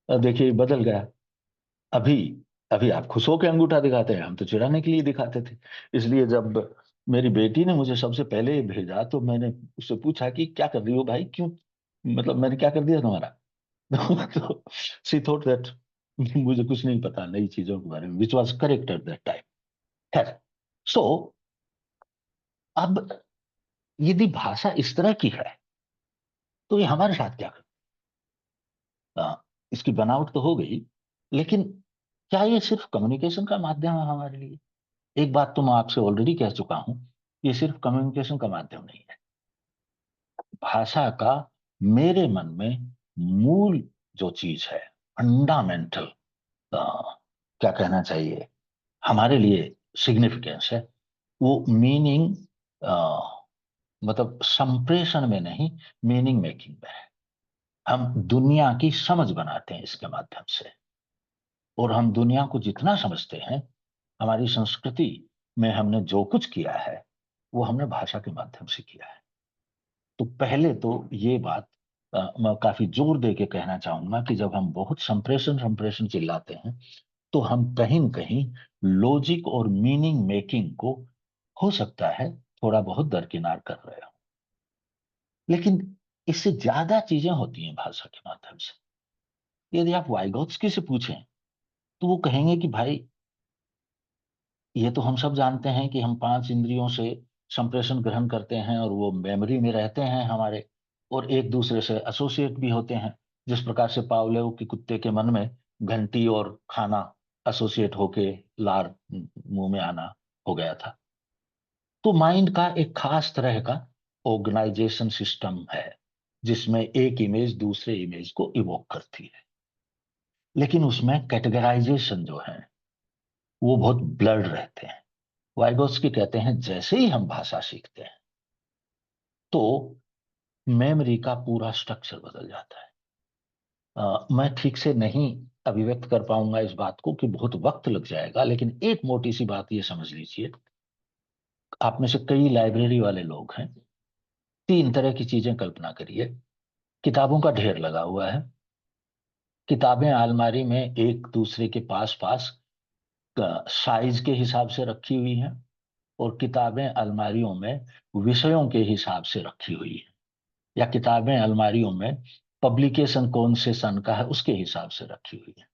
अब देखिए बदल गया। अभी अभी आप खुश होकर अंगूठा दिखाते हैं, हम तो चिढ़ाने के लिए दिखाते थे। इसलिए जब मेरी बेटी ने मुझे सबसे पहले भेजा तो मैंने उससे पूछा कि क्या कर रही हो भाई, क्यों, मतलब मैंने क्या कर दिया तुम्हारा? तो सी थॉट दैट मुझे कुछ नहीं पता नई चीजों के बारे में, which was correct at that time. खैर, सो अब यदि भाषा इस तरह की है तो ये हमारे साथ क्या इसकी बनावट तो हो गई, लेकिन क्या ये सिर्फ कम्युनिकेशन का माध्यम है हमारे लिए? एक बात तो मैं आपसे ऑलरेडी कह चुका हूं, ये सिर्फ कम्युनिकेशन का माध्यम नहीं है। भाषा का मेरे मन में मूल जो चीज है, फंडामेंटल, क्या कहना चाहिए, हमारे लिए सिग्निफिकेंस है, वो मीनिंग, मतलब संप्रेषण में नहीं, मीनिंग मेकिंग में है। हम दुनिया की समझ बनाते हैं इसके माध्यम से, और हम दुनिया को जितना समझते हैं, हमारी संस्कृति में हमने जो कुछ किया है वो हमने भाषा के माध्यम से किया है। तो पहले तो ये बात मैं काफी जोर दे के कहना चाहूंगा कि जब हम बहुत संप्रेषण संप्रेषण चिल्लाते हैं तो हम कहीं न कहीं लॉजिक और मीनिंग मेकिंग को, हो सकता है, थोड़ा बहुत दरकिनार कर रहे हो। लेकिन इससे ज्यादा चीजें होती हैं भाषा के माध्यम से। यदि आप वाइगोत्स्की से पूछें तो वो कहेंगे कि भाई ये तो हम सब जानते हैं कि हम 5 इंद्रियों से संप्रेषण ग्रहण करते हैं और वो मेमोरी में रहते हैं हमारे, और एक दूसरे से एसोसिएट भी होते हैं। जिस प्रकार से पावलोव के कुत्ते के मन में घंटी और खाना एसोसिएट होके लार मुंह में आना हो गया था। तो माइंड का एक खास तरह का ऑर्गेनाइजेशन सिस्टम है जिसमें एक इमेज दूसरे इमेज को इवोक करती है, लेकिन उसमें कैटेगराइजेशन जो है वो बहुत ब्लर्ड रहते हैं। वाइगोत्स्की कहते हैं जैसे ही हम भाषा सीखते हैं तो मेमोरी का पूरा स्ट्रक्चर बदल जाता है। मैं ठीक से नहीं अभिव्यक्त कर पाऊंगा इस बात को कि बहुत वक्त लग जाएगा, लेकिन एक मोटी सी बात ये समझ लीजिए, आप में से कई लाइब्रेरी वाले लोग हैं। 3 तरह की चीजें कल्पना करिए। किताबों का ढेर लगा हुआ है, किताबें अलमारी में एक दूसरे के पास पास साइज के हिसाब से रखी हुई हैं, और किताबें अलमारियों में विषयों के हिसाब से रखी हुई हैं, या किताबें अलमारियों में पब्लिकेशन कौन से सन का है उसके हिसाब से रखी हुई है।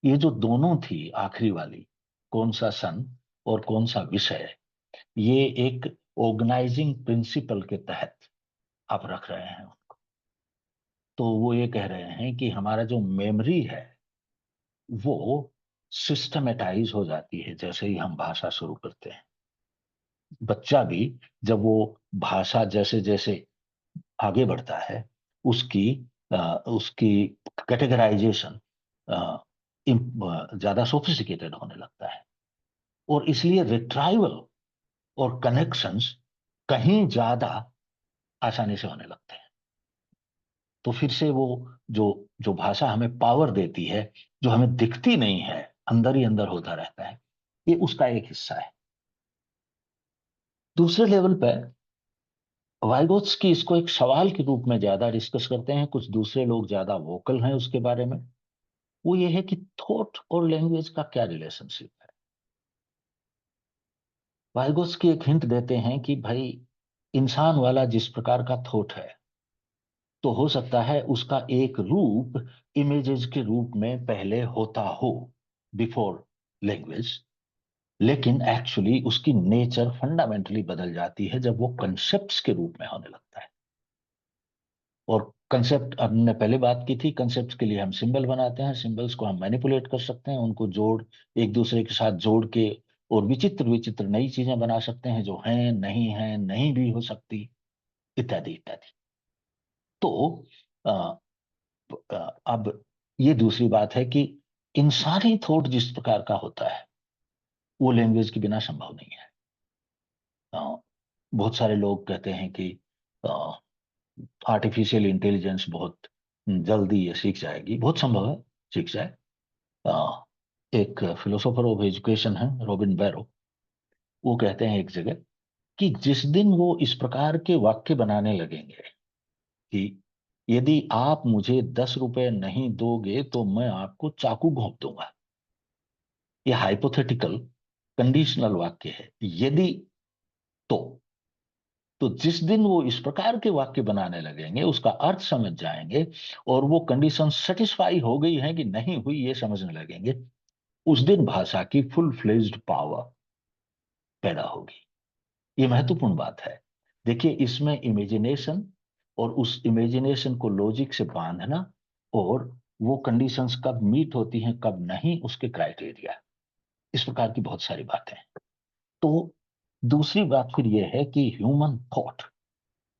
ये जो दोनों थी आखिरी वाली, कौन सा सन और कौन सा विषय, ये एक ऑर्गेनाइजिंग प्रिंसिपल के तहत आप रख रहे हैं उनको। तो वो ये कह रहे हैं कि हमारा जो मेमोरी है वो सिस्टमेटाइज हो जाती है जैसे ही हम भाषा शुरू करते हैं। बच्चा भी जब वो भाषा जैसे जैसे आगे बढ़ता है, उसकी उसकी कैटेगराइजेशन ज्यादा सोफिस्टिकेटेड होने लगता है, और इसलिए रिट्राइवल और कनेक्शंस कहीं ज्यादा आसानी से होने लगते हैं। तो फिर से वो जो जो भाषा हमें पावर देती है, जो हमें दिखती नहीं है, अंदर ही अंदर होता रहता है, ये उसका एक हिस्सा है। दूसरे लेवल पर वाइगोत्स्की इसको एक सवाल के रूप में ज्यादा डिस्कस करते हैं, कुछ दूसरे लोग ज्यादा वोकल हैं उसके बारे में। वो ये है कि थॉट और लैंग्वेज का क्या रिलेशनशिप है। वाइगोत्स्की एक हिंट देते हैं कि भाई इंसान वाला जिस प्रकार का थॉट है, तो हो सकता है उसका एक रूप इमेजेस के रूप में पहले होता हो, बिफोर लैंग्वेज, लेकिन एक्चुअली उसकी नेचर फंडामेंटली बदल जाती है जब वो कंसेप्ट्स के रूप में होने लगता है। और कंसेप्ट, हमने पहले बात की थी, कंसेप्ट के लिए हम सिंबल बनाते हैं, सिंबल्स को हम मैनिपुलेट कर सकते हैं, उनको जोड़, एक दूसरे के साथ जोड़ के और विचित्र विचित्र नई चीजें बना सकते हैं जो हैं, नहीं भी हो सकती, इत्यादि इत्यादि। तो अ, अब ये दूसरी बात है कि इंसानी थॉट जिस प्रकार का होता है वो लैंग्वेज के बिना संभव नहीं है। बहुत सारे लोग कहते हैं कि आर्टिफिशियल इंटेलिजेंस बहुत जल्दी ये सीख जाएगी, बहुत संभव है सीख जाए, एक फिलोसोफर ऑफ एजुकेशन है रॉबिन बैरो, वो कहते हैं एक जगह कि जिस दिन वो इस प्रकार के वाक्य बनाने लगेंगे कि यदि आप मुझे 10 रुपए नहीं दोगे तो मैं आपको चाकू घोंप दूंगा, ये हाइपोथेटिकल कंडीशनल वाक्य है, यदि तो जिस दिन वो इस प्रकार के वाक्य बनाने लगेंगे, उसका अर्थ समझ जाएंगे और वो कंडीशन सेटिस्फाई हो गई है कि नहीं हुई ये समझने लगेंगे, उस दिन भाषा की फुल फ्लेज्ड पावर पैदा होगी। ये महत्वपूर्ण बात है। देखिए, इसमें इमेजिनेशन और उस इमेजिनेशन को लॉजिक से बांधना और वो कंडीशंस कब मीट होती हैं कब नहीं, उसके क्राइटेरिया, इस प्रकार की बहुत सारी बातें हैं। तो दूसरी बात फिर ये है कि ह्यूमन थॉट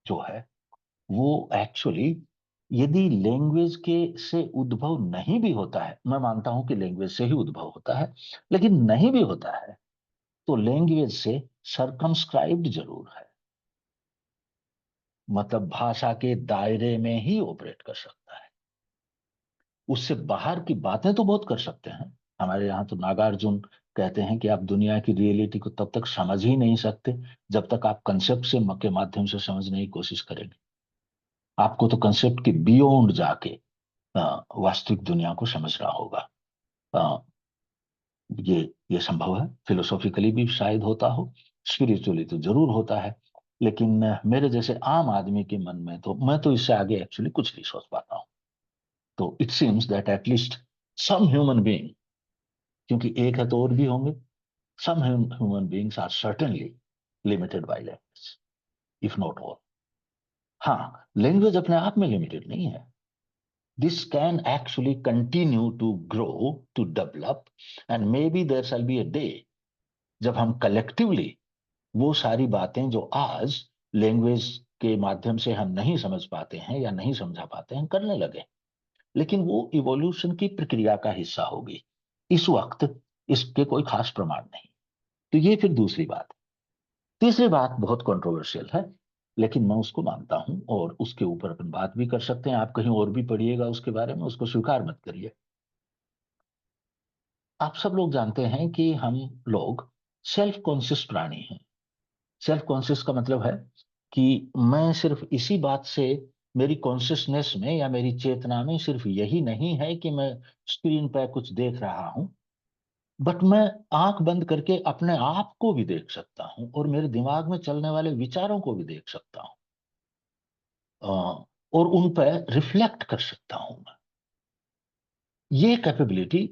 जो है वो एक्चुअली, यदि लैंग्वेज के से उद्भव नहीं भी होता है, मैं मानता हूं कि लैंग्वेज से ही उद्भव होता है, लेकिन नहीं भी होता है तो लैंग्वेज से सरकमस्क्राइब्ड जरूर है, मतलब भाषा के दायरे में ही ऑपरेट कर सकता है। उससे बाहर की बातें तो बहुत कर सकते हैं। हमारे यहाँ तो नागार्जुन कहते हैं कि आप दुनिया की रियलिटी को तब तक समझ ही नहीं सकते जब तक आप कंसेप्ट से के माध्यम से समझने की कोशिश करेंगे। आपको तो कंसेप्ट के बियॉन्ड जाके वास्तविक दुनिया को समझना होगा। अ, ये संभव है, फिलोसॉफिकली भी शायद होता हो, स्पिरिचुअली तो जरूर होता है, लेकिन मेरे जैसे आम आदमी के मन में तो मैं तो इससे आगे एक्चुअली कुछ नहीं सोच पाता हूँ। तो it seems that at least some human being, क्योंकि एक है तो और भी होंगे, some human beings are certainly limited by language, if not all. हाँ, लैंग्वेज अपने आप में लिमिटेड नहीं है। This can actually continue to grow, to develop, and maybe there shall be a day जब हम कलेक्टिवली वो सारी बातें जो आज लैंग्वेज के माध्यम से हम नहीं समझ पाते हैं या नहीं समझा पाते हैं करने लगे, लेकिन वो इवोल्यूशन की प्रक्रिया का हिस्सा होगी। इस वक्त इसके कोई खास प्रमाण नहीं। तो ये फिर दूसरी बात। तीसरी बात बहुत कंट्रोवर्शियल है, लेकिन मैं उसको मानता हूं और उसके ऊपर अपन बात भी कर सकते हैं। आप कहीं और भी पढ़िएगा उसके बारे में, उसको स्वीकार मत करिए। आप सब लोग जानते हैं कि हम लोग सेल्फ कॉन्शियस प्राणी हैं। सेल्फ कॉन्शियस का मतलब है कि मैं सिर्फ इसी बात से, मेरी कॉन्शियसनेस में या मेरी चेतना में सिर्फ यही नहीं है कि मैं स्क्रीन पर कुछ देख रहा हूं, बट मैं आंख बंद करके अपने आप को भी देख सकता हूं और मेरे दिमाग में चलने वाले विचारों को भी देख सकता हूं, और उन पर रिफ्लेक्ट कर सकता हूं मैं। ये कैपेबिलिटी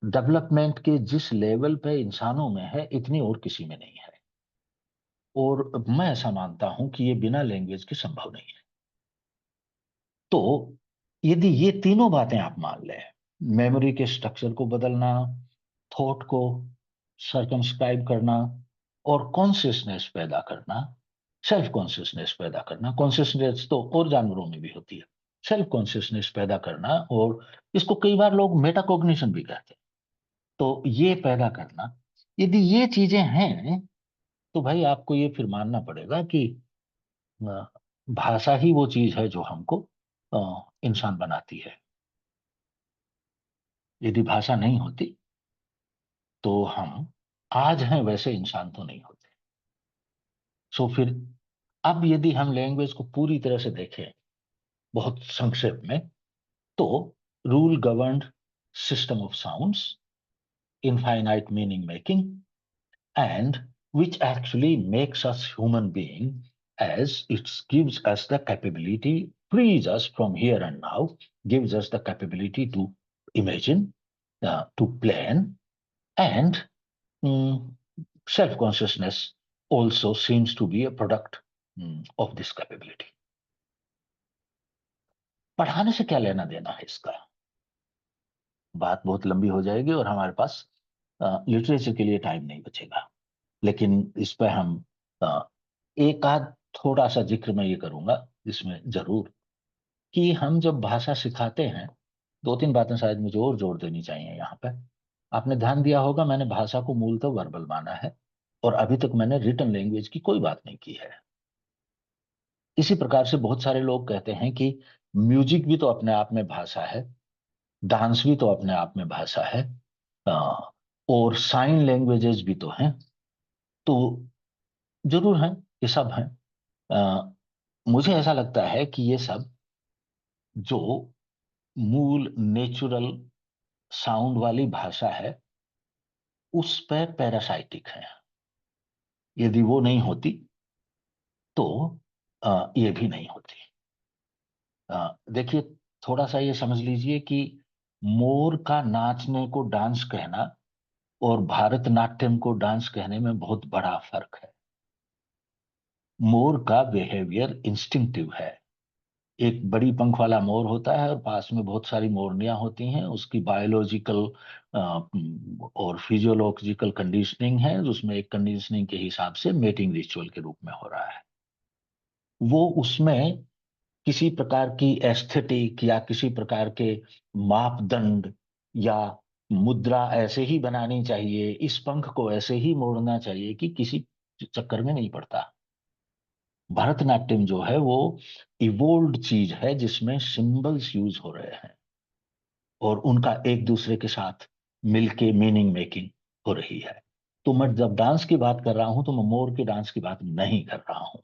डेवलपमेंट के जिस लेवल पे इंसानों में है, इतनी और किसी में नहीं है। और मैं ऐसा मानता हूं कि ये बिना लैंग्वेज के संभव नहीं है। तो यदि ये तीनों बातें आप मान लें, मेमोरी के स्ट्रक्चर को बदलना, थॉट को सर्कमस्क्राइब करना और कॉन्शियसनेस पैदा करना, सेल्फ कॉन्शियसनेस पैदा करना, कॉन्शियसनेस तो और जानवरों में भी होती है, सेल्फ कॉन्शियसनेस पैदा करना, और इसको कई बार लोग मेटाकॉग्निशन भी कहते हैं। तो ये पैदा करना, यदि ये चीजें हैं तो भाई आपको ये फिर मानना पड़ेगा कि अ, भाषा ही वो चीज है जो हमको इंसान बनाती है। यदि भाषा नहीं होती तो हम आज हैं वैसे इंसान तो नहीं होते। सो फिर अब यदि हम लैंग्वेज को पूरी तरह से देखें बहुत संक्षेप में, तो rule governed system of sounds, infinite meaning making, and which actually makes us human being, as it gives us the capability, frees us from here and now, gives us the capability to imagine, to plan, and mm, self-consciousness also seems to be a product of this capability. पढ़ाने से क्या लेना देना है इसका, बात बहुत लंबी हो जाएगी और हमारे पास लिटरेचर के लिए टाइम नहीं बचेगा। लेकिन इस पर हम एक आध थोड़ा सा जिक्र मैं ये करूंगा इसमें जरूर, कि हम जब भाषा सिखाते हैं, दो तीन बातें शायद मुझे और जोड़ देनी चाहिए यहाँ पे। आपने ध्यान दिया होगा, मैंने भाषा को मूलतः वर्बल माना है और अभी तक मैंने रिटन लैंग्वेज की कोई बात नहीं की है। इसी प्रकार से बहुत सारे लोग कहते हैं कि म्यूजिक भी तो अपने आप में भाषा है, डांस भी तो अपने आप में भाषा है, अ, और साइन लैंग्वेजेस भी तो हैं। तो जरूर है, ये सब है। मुझे ऐसा लगता है कि ये सब जो मूल नेचुरल साउंड वाली भाषा है उस पर पैरासाइटिक है। यदि वो नहीं होती तो ये भी नहीं होती। देखिए, थोड़ा सा ये समझ लीजिए कि मोर का नाचने को डांस कहना और भारतनाट्यम को डांस कहने में बहुत बड़ा फर्क है। मोर का बिहेवियर इंस्टिंक्टिव है। एक बड़ी पंख वाला मोर होता है और पास में बहुत सारी मोरनियां होती हैं। उसकी बायोलॉजिकल और फिजियोलॉजिकल कंडीशनिंग है, उसमें एक कंडीशनिंग के हिसाब से मेटिंग रिचुअल के रूप में हो रहा है। वो उसमें किसी प्रकार की एस्थेटिक या किसी प्रकार के मापदंड या मुद्रा ऐसे ही बनानी चाहिए, इस पंख को ऐसे ही मोड़ना चाहिए, कि किसी चक्कर में नहीं पड़ता। भरतनाट्यम जो है वो इवोल्व्ड चीज है जिसमें सिंबल्स यूज हो रहे हैं और उनका एक दूसरे के साथ मिलके मीनिंग मेकिंग हो रही है। तो मैं जब डांस की बात कर रहा हूं तो मैं मोर के डांस की बात नहीं कर रहा हूं।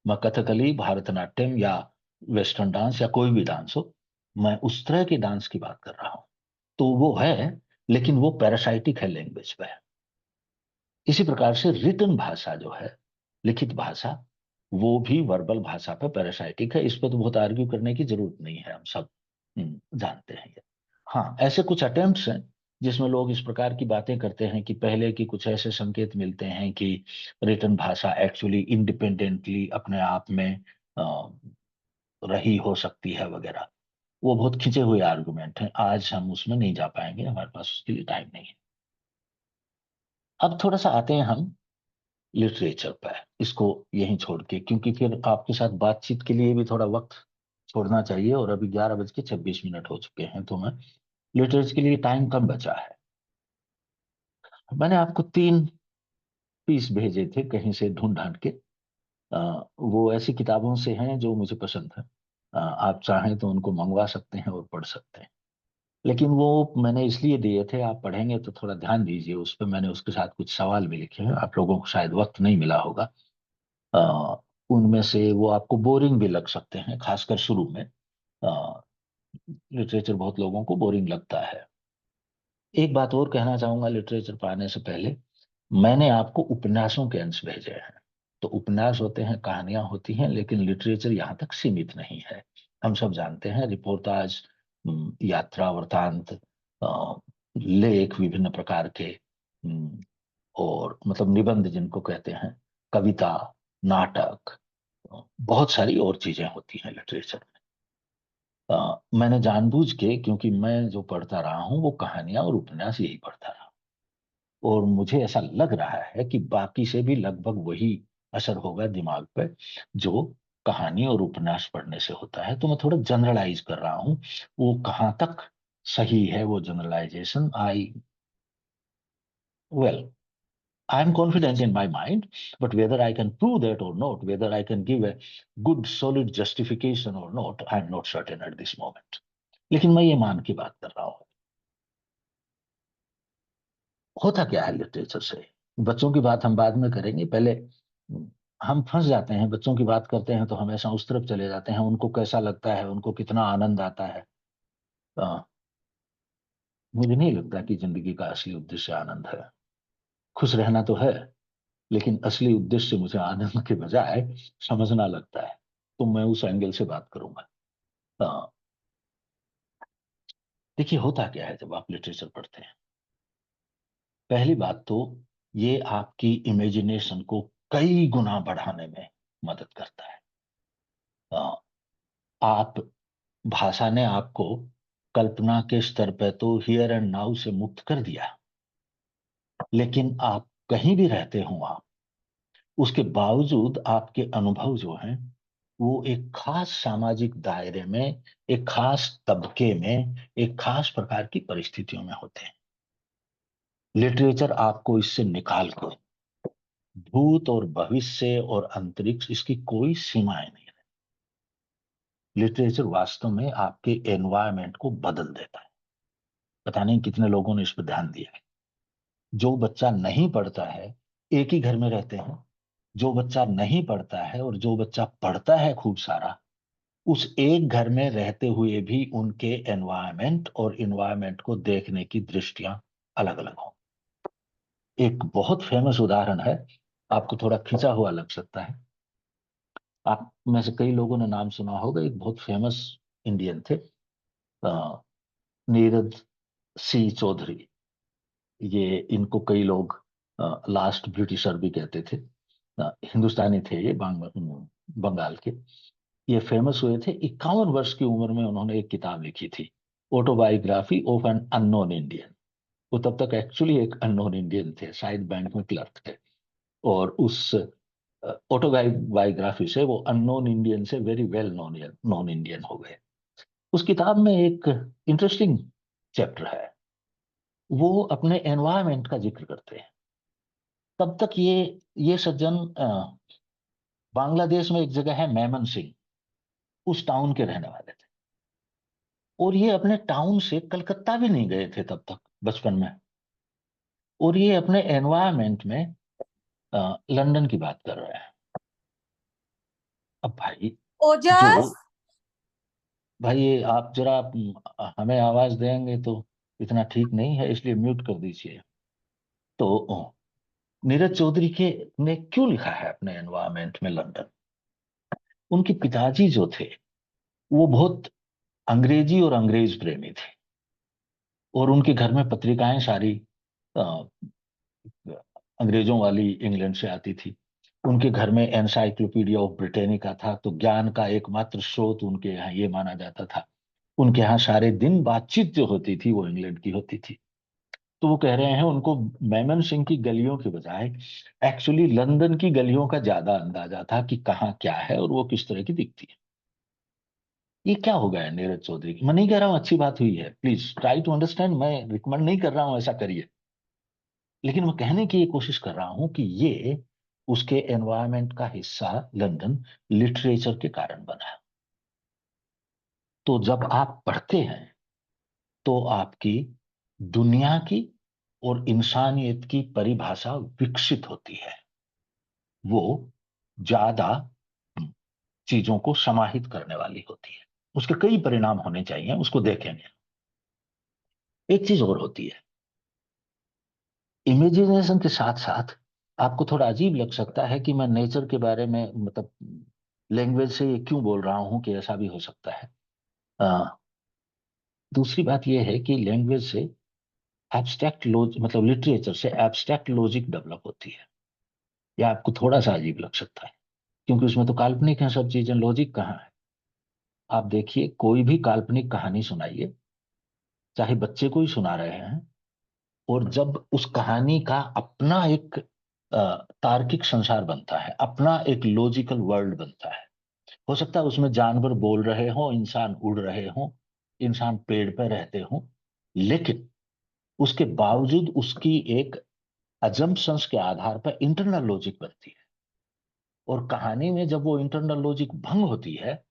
मैं कथकली, भारतनाट्यम या वेस्टर्न डांस या कोई भी डांस हो, मैं उस तरह के डांस की बात कर रहा हूं। तो वो है, लेकिन वो पैरासाइटिक है लैंग्वेज पे। इसी प्रकार से रिटन भाषा जो है, लिखित भाषा, वो भी वर्बल भाषा पे पैरासाइटिक है। इस पे तो बहुत आर्ग्यू करने की जरूरत नहीं है, हम सब जानते हैं ये। हाँ, ऐसे कुछ अटेम्प्ट्स हैं जिसमें लोग इस प्रकार की बातें करते हैं कि पहले की कुछ ऐसे संकेत मिलते हैं कि रिटन भाषा एक्चुअली इंडिपेंडेंटली अपने आप में अ, रही हो सकती है वगैरह। वो बहुत खिंचे हुए आर्गुमेंट हैं, आज हम उसमें नहीं जा पाएंगे, हमारे पास उसके लिए टाइम नहीं है। अब थोड़ा सा आते हैं हम लिटरेचर पर, इसको यहीं छोड़ के, क्योंकि फिर आपके साथ बातचीत के लिए भी थोड़ा वक्त छोड़ना चाहिए और अभी 11:26 हो चुके हैं, तो मैं लिटरेचर के लिए टाइम कम बचा है। मैंने आपको 3 पीस भेजे थे कहीं से ढूंढ ढांड के। वो ऐसी किताबों से हैं जो मुझे पसंद है। आप चाहें तो उनको मंगवा सकते हैं और पढ़ सकते हैं। लेकिन वो मैंने इसलिए दिए थे, आप पढ़ेंगे तो थोड़ा ध्यान दीजिए उस पर। मैंने उसके साथ कुछ सवाल भी लिखे हैं, आप लोगों को शायद वक्त नहीं मिला होगा। अ, उनमें से वो आपको बोरिंग भी लग सकते हैं, खासकर शुरू में। लिटरेचर बहुत लोगों को बोरिंग लगता है। एक बात और कहना चाहूंगा लिटरेचर पर आने से पहले, मैंने आपको उपन्यासों के अंश भेजे हैं। तो उपन्यास होते हैं, कहानियां होती हैं, लेकिन लिटरेचर यहाँ तक सीमित नहीं है। हम सब जानते हैं रिपोर्टाज, यात्रा वृतांत, लेख विभिन्न प्रकार के, अम, और मतलब निबंध जिनको कहते हैं, कविता, नाटक, बहुत सारी और चीजें होती हैं लिटरेचर में। मैंने जानबूझ के, क्योंकि मैं जो पढ़ता रहा हूँ वो कहानियां और उपन्यास यही पढ़ता रहा, और मुझे ऐसा लग रहा है कि बाकी से भी लगभग वही असर होगा दिमाग पे जो कहानी और उपन्यास पढ़ने से होता है। तो मैं थोड़ा जनरलाइज कर रहा हूँ। वो कहाँ तक सही है वो generalisation, I well, I am confident in my mind, but whether I can prove that or not, whether I can give a good solid justification or not, I am not certain at this moment. लेकिन मैं ये मान की बात कर रहा हूँ। होता क्या है लिटरेचर से, बच्चों की बात हम बाद में करेंगे। पहले हम फंस जाते हैं, बच्चों की बात करते हैं तो हमेशा उस तरफ चले जाते हैं, उनको कैसा लगता है, उनको कितना आनंद आता है। अ, मुझे नहीं लगता कि जिंदगी का असली उद्देश्य आनंद है। खुश रहना तो है, लेकिन असली उद्देश्य मुझे आनंद के बजाय समझना लगता है। तो मैं उस एंगल से बात करूंगा। अ, देखिए, होता क्या है जब आप लिटरेचर पढ़ते हैं। पहली बात तो ये आपकी इमेजिनेशन को कई गुना बढ़ाने में मदद करता है। अ, आप भाषा ने आपको कल्पना के स्तर पे तो हियर एंड नाउ से मुक्त कर दिया, लेकिन आप कहीं भी रहते हो, आप उसके बावजूद आपके अनुभव जो हैं वो एक खास सामाजिक दायरे में, एक खास तबके में, एक खास प्रकार की परिस्थितियों में होते हैं। लिटरेचर आपको इससे निकाल कर, भूत और भविष्य और अंतरिक्ष, इसकी कोई सीमाएं नहीं है। लिटरेचर वास्तव में आपके एनवायरनमेंट को बदल देता है। पता नहीं कितने लोगों ने इस पर ध्यान दिया है। जो बच्चा नहीं पढ़ता है, एक ही घर में रहते हैं, जो बच्चा नहीं पढ़ता है और जो बच्चा पढ़ता है खूब सारा, उस एक घर में रहते हुए भी उनके एनवायरमेंट और इन्वायरमेंट को देखने की दृष्टियां अलग अलग हों। एक बहुत फेमस उदाहरण है, आपको थोड़ा खिंचा हुआ लग सकता है, आप में से कई लोगों ने नाम सुना होगा, एक बहुत फेमस इंडियन थे, नीरज सी चौधरी। ये इनको कई लोग लास्ट ब्रिटिशर भी कहते थे। हिंदुस्तानी थे ये, बंगाल के। ये फेमस हुए थे, 51 वर्ष की उम्र में उन्होंने एक किताब लिखी थी, autobiography of an unknown Indian. वो तब तक एक्चुअली एक अननोन इंडियन थे, शायद बैंक में क्लर्क थे, और उस ऑटोबायोग्राफी से वो अननोन इंडियन से वेरी वेल नॉन इंडियन हो गए। उस किताब में एक इंटरेस्टिंग चैप्टर है, वो अपने एनवायरमेंट का जिक्र करते हैं। तब तक ये सज्जन बांग्लादेश में एक जगह है मेमन सिंह, उस टाउन के रहने वाले थे, और ये अपने टाउन से कलकत्ता भी नहीं गए थे तब तक बचपन में, और ये अपने एनवायरमेंट में लंदन की बात कर रहे हैं। अब भाई जो ओजस। भाई ये आप जरा हमें आवाज देंगे तो इतना ठीक नहीं है, इसलिए म्यूट कर दीजिए। तो नीरज चौधरी के ने क्यों लिखा है अपने एनवायरमेंट में लंदन? उनके पिताजी जो थे वो बहुत अंग्रेजी और अंग्रेज प्रेमी थे, और उनके घर में पत्रिकाएं सारी अ, अंग्रेजों वाली इंग्लैंड से आती थी। उनके घर में एनसाइक्लोपीडिया ऑफ ब्रिटेनिका था, तो ज्ञान का एकमात्र स्रोत उनके यहाँ ये माना जाता था। उनके यहाँ सारे दिन बातचीत जो होती थी वो इंग्लैंड की होती थी। तो वो कह रहे हैं उनको मेमन सिंह की गलियों के बजाय एक्चुअली लंदन की गलियों का ज्यादा अंदाजा था कि कहाँ क्या है और वो किस तरह की दिखती है। ये क्या हो गया है नीरज चौधरी की? मैं नहीं कह रहा हूँ अच्छी बात हुई है, प्लीज ट्राई टू अंडरस्टैंड, मैं रिकमेंड नहीं कर रहा हूँ ऐसा करिए, लेकिन मैं कहने की ये कोशिश कर रहा हूं कि ये उसके एनवायरनमेंट का हिस्सा लंदन लिटरेचर के कारण बना। तो जब आप पढ़ते हैं तो आपकी दुनिया की और इंसानियत की परिभाषा विकसित होती है, वो ज्यादा चीजों को समाहित करने वाली होती है। उसके कई परिणाम होने चाहिए, उसको देखेंगे। एक चीज और होती है, इमेजिनेशन के साथ साथ आपको थोड़ा अजीब लग सकता है कि मैं नेचर के बारे में, मतलब लैंग्वेज से ये क्यों बोल रहा हूं कि ऐसा भी हो सकता है। अ, दूसरी बात यह है कि लैंग्वेज से एब्स्ट्रैक्ट लॉजिक, मतलब लिटरेचर से एब्स्ट्रैक्ट लॉजिक डेवलप होती है। यह आपको थोड़ा सा अजीब लग सकता है, क्योंकि उसमें तो काल्पनिक है सब चीजें, लॉजिक कहाँ है? आप देखिए, कोई भी काल्पनिक कहानी सुनाइए, चाहे बच्चे को ही सुना रहे हैं, और जब उस कहानी का अपना एक तार्किक संसार बनता है, अपना एक लॉजिकल वर्ल्ड बनता है, हो सकता है उसमें जानवर बोल रहे हों, इंसान उड़ रहे हों, इंसान पेड़ पर रहते हों, लेकिन उसके बावजूद उसकी एक अजम्पशंस के आधार पर इंटरनल लॉजिक बनती है। और कहानी में जब वो इंटरनल लॉजिक भंग होती है,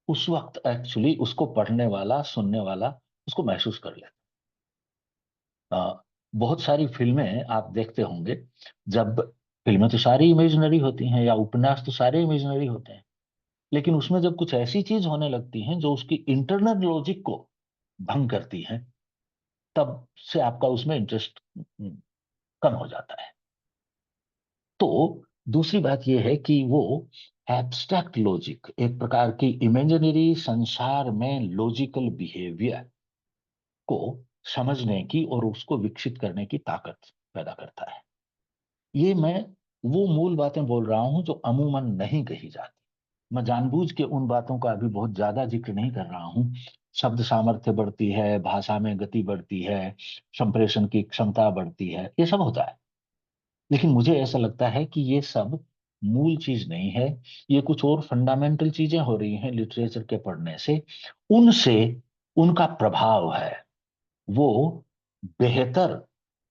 उस वक्त एक्चुअली उसको पढ़ने वाला, सुनने वाला उसको महसूस कर लेता है। बहुत सारी फिल्में आप देखते होंगे, जब फिल्में तो सारी इमेजिनरी होती हैं, या उपन्यास तो सारे इमेजिनरी होते हैं, लेकिन उसमें जब कुछ ऐसी चीज होने लगती हैं जो उसकी इंटरनल लॉजिक को भंग करती हैं, तब से आपका उसमें इंटरेस्ट कम हो जाता है। तो दूसरी बात यह है कि वो एब्स्ट्रैक्ट लॉजिक, एक प्रकार की इमेजिनरी संसार में लॉजिकल बिहेवियर को समझने की और उसको विकसित करने की ताकत पैदा करता है। ये मैं वो मूल बातें बोल रहा हूं जो अमूमन नहीं कही जाती। मैं जानबूझ के उन बातों का अभी बहुत ज्यादा जिक्र नहीं कर रहा हूं। शब्द सामर्थ्य बढ़ती है, भाषा में गति बढ़ती है, संप्रेषण की क्षमता बढ़ती है, ये सब होता है, लेकिन मुझे ऐसा लगता है कि ये सब मूल चीज नहीं है। ये कुछ और फंडामेंटल चीजें हो रही हैं लिटरेचर के पढ़ने से, उनसे उनका प्रभाव है। वो बेहतर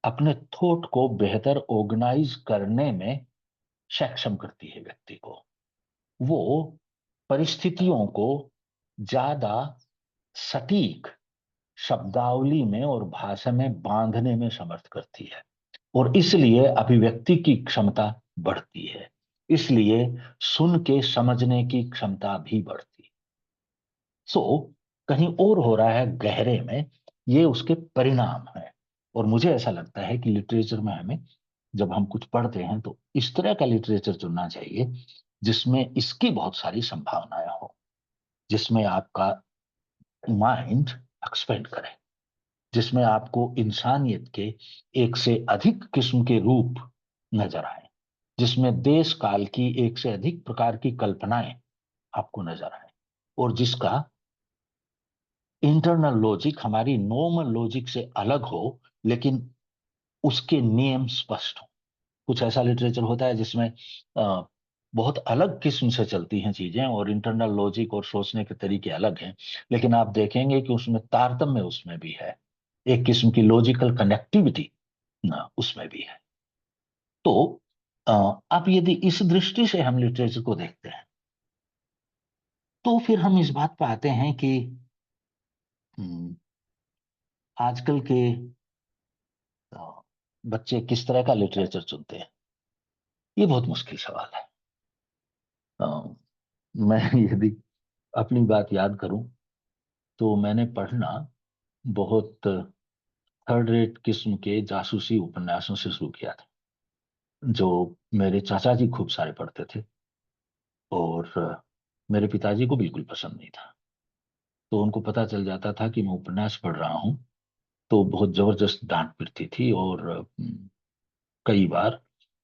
अपने थॉट को बेहतर ऑर्गेनाइज करने में सक्षम करती है व्यक्ति को। वो परिस्थितियों को ज्यादा सटीक शब्दावली में और भाषा में बांधने में समर्थ करती है, और इसलिए अभिव्यक्ति की क्षमता बढ़ती है, इसलिए सुन के समझने की क्षमता भी बढ़ती है। सो कहीं और हो रहा है गहरे में, ये उसके परिणाम है। और मुझे ऐसा लगता है कि लिटरेचर में हमें, जब हम कुछ पढ़ते हैं, तो इस तरह का लिटरेचर चुनना चाहिए जिसमें इसकी बहुत सारी संभावनाएं हो, जिसमें आपका माइंड एक्सपेंड करे, जिसमें आपको इंसानियत के एक से अधिक किस्म के रूप नजर आए, जिसमें देश काल की एक से अधिक प्रकार की कल्पनाएं आपको नजर आए, और जिसका इंटरनल लॉजिक हमारी नॉर्मल लॉजिक से अलग हो, लेकिन उसके नियम स्पष्ट हो। कुछ ऐसा लिटरेचर होता है जिसमें बहुत अलग किस्म से चलती हैं चीजें, और इंटरनल लॉजिक और सोचने के तरीके अलग हैं, लेकिन आप देखेंगे कि उसमें तारतम्य उसमें भी है, एक किस्म की लॉजिकल कनेक्टिविटी ना उसमें भी है। तो अब यदि इस दृष्टि से हम लिटरेचर को देखते हैं, तो फिर हम इस बात पर आते हैं कि हम्म, आजकल के अ, बच्चे किस तरह का लिटरेचर चुनते हैं। ये बहुत मुश्किल सवाल है। अ, मैं यदि अपनी बात याद करूं, तो मैंने पढ़ना बहुत थर्ड रेट किस्म के जासूसी उपन्यासों से शुरू किया था, जो मेरे चाचा जी खूब सारे पढ़ते थे, और मेरे पिताजी को बिल्कुल पसंद नहीं था। तो उनको पता चल जाता था कि मैं उपन्यास पढ़ रहा हूँ, तो बहुत जबरदस्त डांट पड़ती थी, और कई बार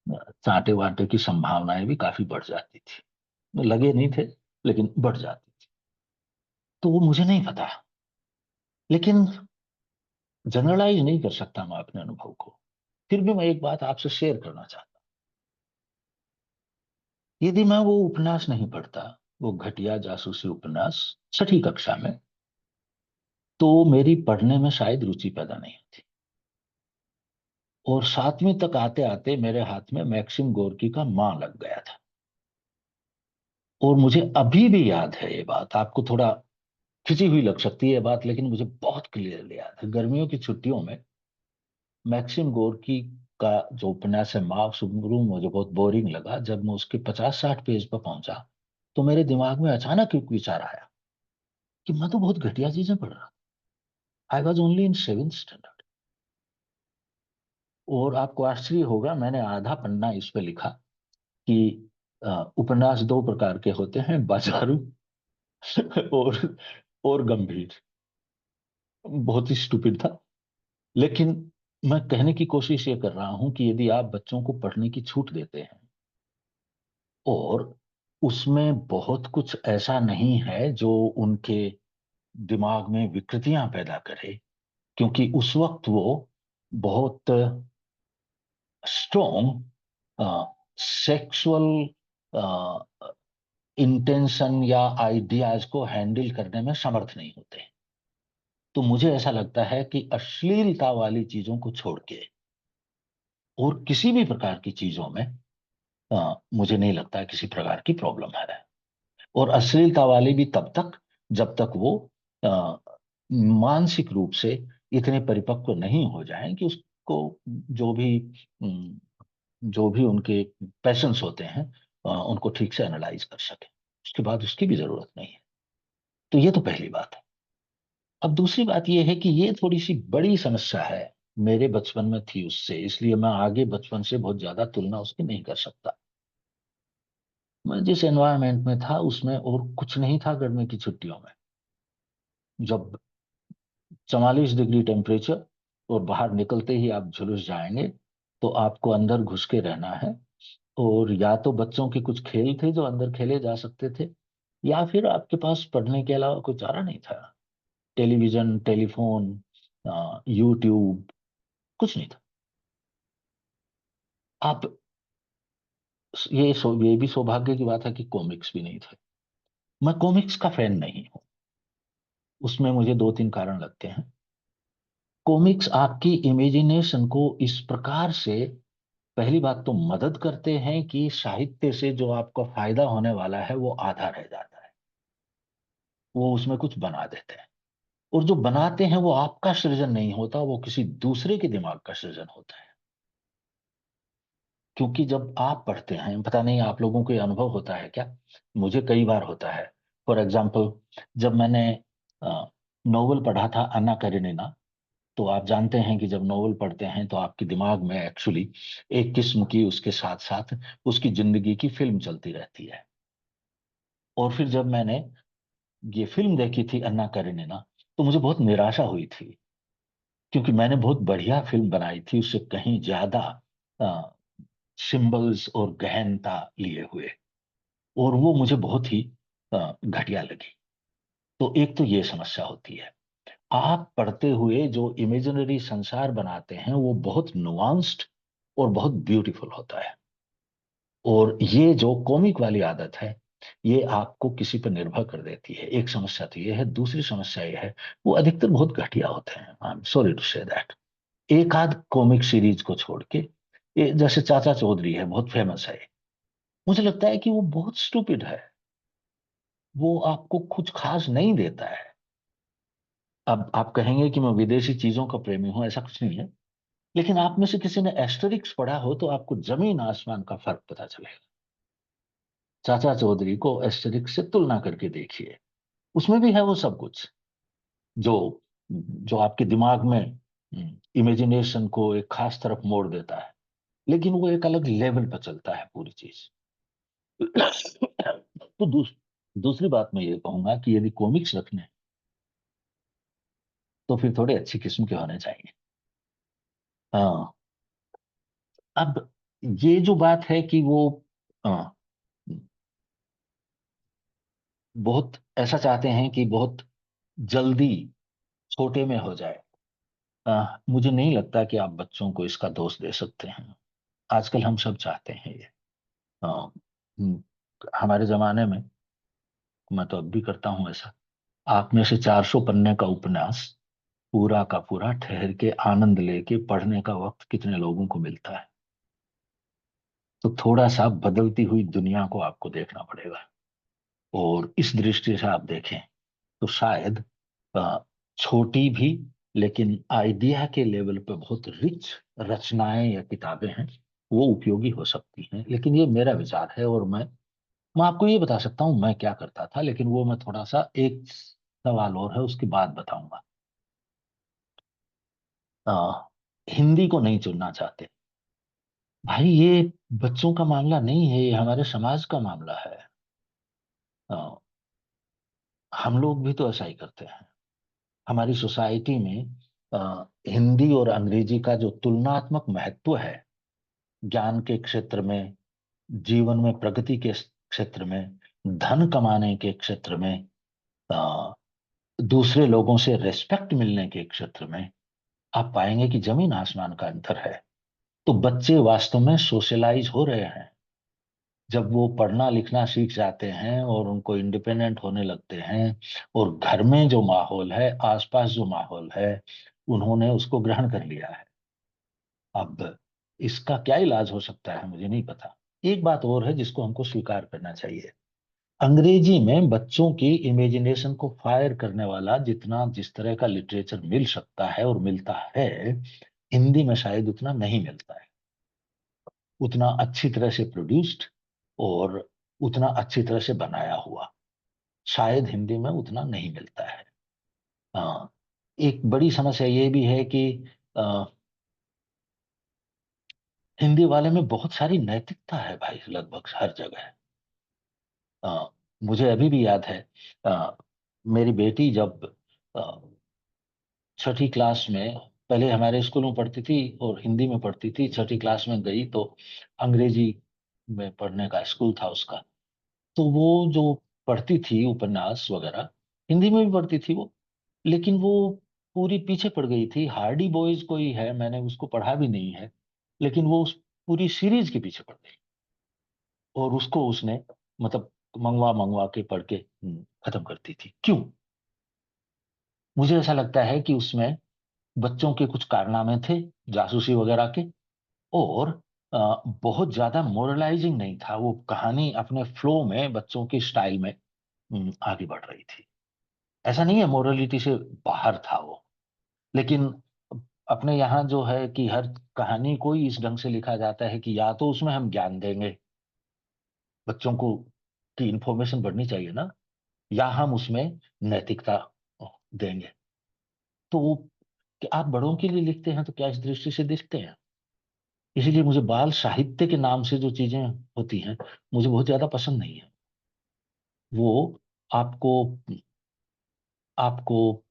चांटे वांटे की संभावनाएं भी काफी बढ़ जाती थी। लगे नहीं थे, लेकिन बढ़ जाती थी। तो वो मुझे नहीं पता, लेकिन जनरलाइज नहीं कर सकता मैं अपने अनुभव को। फिर भी मैं एक बात आपसे शेयर करना चाहता हूं। यदि मैं वो उपन्यास नहीं पढ़ता, वो घटिया जासूसी उपन्यास, छठी कक्षा में, तो मेरी पढ़ने में शायद रुचि पैदा नहीं होती। और सातवीं तक आते आते मेरे हाथ में मैक्सिम गोर्की का मां लग गया था। और मुझे अभी भी याद है ये बात, आपको थोड़ा खिंची हुई लग सकती है ये बात, लेकिन मुझे बहुत क्लियरली याद है। गर्मियों की छुट्टियों में मैक्सिम गोर्की का जो उपन्यास है माँ, शुरू मुझे बहुत बोरिंग लगा। जब मैं उसके 50-60 पेज पर पहुंचा, तो मेरे दिमाग में अचानक एक विचार आया कि मैं तो बहुत घटिया चीजें पढ़ रहा। I was only in 7th standard. और आपको आश्चर्य होगा, मैंने आधा पन्ना इस पे लिखा कि उपन्यास दो प्रकार के होते हैं, बाजारू और गंभीर। बहुत ही स्टूपिड था, लेकिन मैं कहने की कोशिश ये कर रहा हूं कि यदि आप बच्चों को पढ़ने की छूट देते हैं, और उसमें बहुत कुछ ऐसा नहीं है जो उनके दिमाग में विकृतियां पैदा करे, क्योंकि उस वक्त वो बहुत स्ट्रॉन्ग सेक्सुअल इंटेंशन या आइडियाज को हैंडल करने में समर्थ नहीं होते। तो मुझे ऐसा लगता है कि अश्लीलता वाली चीजों को छोड़ के और किसी भी प्रकार की चीजों में मुझे नहीं लगता किसी प्रकार की प्रॉब्लम है। और अश्लीलता वाली भी तब तक जब तक वो अ, मानसिक रूप से इतने परिपक्व नहीं हो जाएं कि उसको जो भी अम, जो भी उनके पैशंस होते हैं उनको ठीक से एनालाइज कर सके। उसके बाद उसकी भी जरूरत नहीं है। तो ये तो पहली बात है। अब दूसरी बात ये है कि ये थोड़ी सी बड़ी समस्या है, मेरे बचपन में थी उससे, इसलिए मैं आगे बचपन से बहुत ज्यादा तुलना उसकी नहीं कर सकता। मैं जिस एनवायरनमेंट में था उसमें और कुछ नहीं था। गर्मी की छुट्टियों में जब 44 डिग्री टेम्परेचर और बाहर निकलते ही आप झुलस जाएंगे, तो आपको अंदर घुस के रहना है। और या तो बच्चों के कुछ खेल थे जो अंदर खेले जा सकते थे, या फिर आपके पास पढ़ने के अलावा कोई चारा नहीं था। टेलीविजन, टेलीफोन, यूट्यूब, कुछ नहीं था। आप ये भी सौभाग्य की बात है कि कॉमिक्स भी नहीं थे। मैं कॉमिक्स का फैन नहीं हूं। उसमें मुझे दो तीन कारण लगते हैं। कॉमिक्स आपकी इमेजिनेशन को इस प्रकार से, पहली बात तो मदद करते हैं कि साहित्य से जो आपको फायदा होने वाला है वो आधा रह जाता है, वो उसमें कुछ बना देते हैं। और जो बनाते हैं वो आपका सृजन नहीं होता, वो किसी दूसरे के दिमाग का सृजन होता है। क्योंकि जब आप पढ़ते हैं, पता नहीं आप लोगों को ये अनुभव होता है क्या, मुझे कई बार होता है। फॉर एग्जाम्पल, जब मैंने नोवेल पढ़ा था अन्ना करेनिना, तो आप जानते हैं कि जब नोवेल पढ़ते हैं तो आपके दिमाग में एक्चुअली एक किस्म की उसके साथ साथ उसकी जिंदगी की फिल्म चलती रहती है। और फिर जब मैंने ये फिल्म देखी थी अन्ना करेनिना, तो मुझे बहुत निराशा हुई थी, क्योंकि मैंने बहुत बढ़िया फिल्म बनाई थी, उससे कहीं ज्यादा सिंबल्स और गहनता लिए हुए, और वो मुझे बहुत ही घटिया लगी। तो एक तो ये समस्या होती है। आप पढ़ते हुए जो इमेजिनरी संसार बनाते हैं वो बहुत नुआंस्ड और बहुत ब्यूटीफुल होता है। और ये जो कॉमिक वाली आदत है, ये आपको किसी पर निर्भर कर देती है। एक समस्या तो ये है, दूसरी समस्या ये है वो अधिकतर बहुत घटिया होते हैं। I am sorry to say that. एक आध कॉमिक सीरीज को छोड़ के, जैसे चाचा चौधरी है, बहुत फेमस है, मुझे लगता है कि वो बहुत स्टूपिड है। वो आपको कुछ खास नहीं देता है। अब आप कहेंगे कि मैं विदेशी चीजों का प्रेमी हूं, ऐसा कुछ नहीं है। लेकिन आप में से किसी ने एस्टेरिक्स पढ़ा हो तो आपको जमीन आसमान का फर्क पता चलेगा। चाचा चौधरी को एस्टेरिक्स से तुलना करके देखिए, उसमें भी है वो सब कुछ जो जो आपके दिमाग में इमेजिनेशन को एक खास तरफ मोड़ देता है, लेकिन वो एक अलग लेवल पर चलता है पूरी चीज। तो दूसरी बात मैं ये कहूंगा कि यदि कॉमिक्स रखने हैं, तो फिर थोड़े अच्छी किस्म के होने चाहिए। हाँ। अब ये जो बात है कि वो हाँ, बहुत ऐसा चाहते हैं कि बहुत जल्दी छोटे में हो जाए, मुझे नहीं लगता कि आप बच्चों को इसका दोष दे सकते हैं। आजकल हम सब चाहते हैं ये। अ, हमारे जमाने में, मैं तो अब भी करता हूं ऐसा, आप में से 400 पन्ने का उपन्यास पूरा का पूरा ठहर के आनंद लेके पढ़ने का वक्त कितने लोगों को मिलता है। तो थोड़ा सा बदलती हुई दुनिया को आपको देखना पड़ेगा। और इस दृष्टि से आप देखें तो शायद अ, छोटी भी लेकिन आइडिया के लेवल पे बहुत रिच रचनाएं या किताबें हैं, वो उपयोगी हो सकती हैं। लेकिन ये मेरा विचार है, और मैं आपको ये बता सकता हूँ मैं क्या करता था, लेकिन वो मैं थोड़ा सा, एक सवाल और है उसके बाद बताऊंगा। अ, हिंदी को नहीं चुनना चाहते, भाई ये बच्चों का मामला नहीं है, ये हमारे समाज का मामला है। अ, हम लोग भी तो ऐसा ही करते हैं। हमारी सोसाइटी में हिंदी और अंग्रेजी का जो तुलनात्मक महत्व है, ज्ञान के क्षेत्र में, जीवन में प्रगति के क्षेत्र में, धन कमाने के क्षेत्र में, अ, दूसरे लोगों से रेस्पेक्ट मिलने के क्षेत्र में, आप पाएंगे कि जमीन आसमान का अंतर है। तो बच्चे वास्तव में सोशलाइज हो रहे हैं। जब वो पढ़ना लिखना सीख जाते हैं और उनको इंडिपेंडेंट होने लगते हैं, और घर में जो माहौल है, आसपास जो माहौल है, उन्होंने उसको ग्रहण कर लिया है। अब इसका क्या इलाज हो सकता है मुझे नहीं पता। एक बात और है जिसको हमको स्वीकार करना चाहिए, अंग्रेजी में बच्चों की इमेजिनेशन को फायर करने वाला जितना जिस तरह का लिटरेचर मिल सकता है और मिलता है, हिंदी में शायद उतना नहीं मिलता है। उतना अच्छी तरह से प्रोड्यूस्ड और उतना अच्छी तरह से बनाया हुआ शायद हिंदी में उतना नहीं मिलता है। हाँ, एक बड़ी समस्या ये भी है कि अ, हिंदी वाले में बहुत सारी नैतिकता है भाई, लगभग हर जगह। मुझे अभी भी याद है, अ, मेरी बेटी जब अ, छठी क्लास में, पहले हमारे स्कूल में पढ़ती थी और हिंदी में पढ़ती थी, छठी क्लास में गई तो अंग्रेजी में पढ़ने का स्कूल था उसका। तो वो जो पढ़ती थी उपन्यास वगैरह, हिंदी में भी पढ़ती थी वो, लेकिन वो पूरी पीछे पड़ गई थी। हार्डी बॉयज कोई है, मैंने उसको पढ़ा भी नहीं है, लेकिन वो उस पूरी सीरीज के पीछे पड़ गई, और उसको उसने मतलब मंगवा मंगवा के पढ़ के खत्म करती थी। क्यों? मुझे ऐसा लगता है कि उसमें बच्चों के कुछ कारनामे थे, जासूसी वगैरह के, और बहुत ज्यादा मोरलाइजिंग नहीं था। वो कहानी अपने फ्लो में बच्चों के स्टाइल में आगे बढ़ रही थी। ऐसा नहीं है मोरलिटी से बाहर था वो, लेकिन अपने यहाँ जो है कि हर कहानी को ही इस ढंग से लिखा जाता है कि या तो उसमें हम ज्ञान देंगे बच्चों को, की इंफॉर्मेशन बढ़नी चाहिए ना, या हम उसमें नैतिकता देंगे। तो वो कि आप बड़ों के लिए लिखते हैं तो क्या इस दृष्टि से लिखते हैं? इसीलिए मुझे बाल साहित्य के नाम से जो चीजें होती हैं मुझे बहुत ज्यादा पसंद नहीं है। वो आपको आपको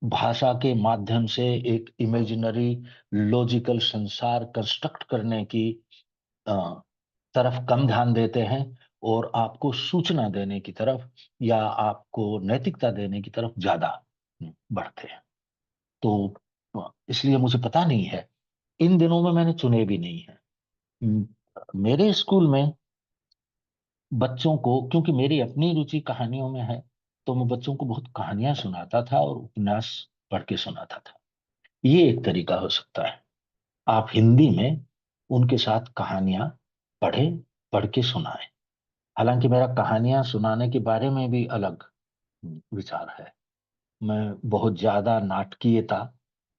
भाषा के माध्यम से एक इमेजिनरी लॉजिकल संसार कंस्ट्रक्ट करने की अ, तरफ कम ध्यान देते हैं, और आपको सूचना देने की तरफ या आपको नैतिकता देने की तरफ ज्यादा बढ़ते हैं। तो इसलिए मुझे पता नहीं है, इन दिनों में मैंने चुने भी नहीं है। म, मेरे स्कूल में बच्चों को, क्योंकि मेरी अपनी रुचि कहानियों में है, तो मैं बच्चों को बहुत कहानियां सुनाता था और उपन्यास पढ़ के सुनाता था। ये एक तरीका हो सकता है, आप हिंदी में उनके साथ कहानियां पढ़ें, पढ़ के सुनाएं। हालांकि मेरा कहानियां सुनाने के बारे में भी अलग विचार है। मैं बहुत ज्यादा नाटकीयता,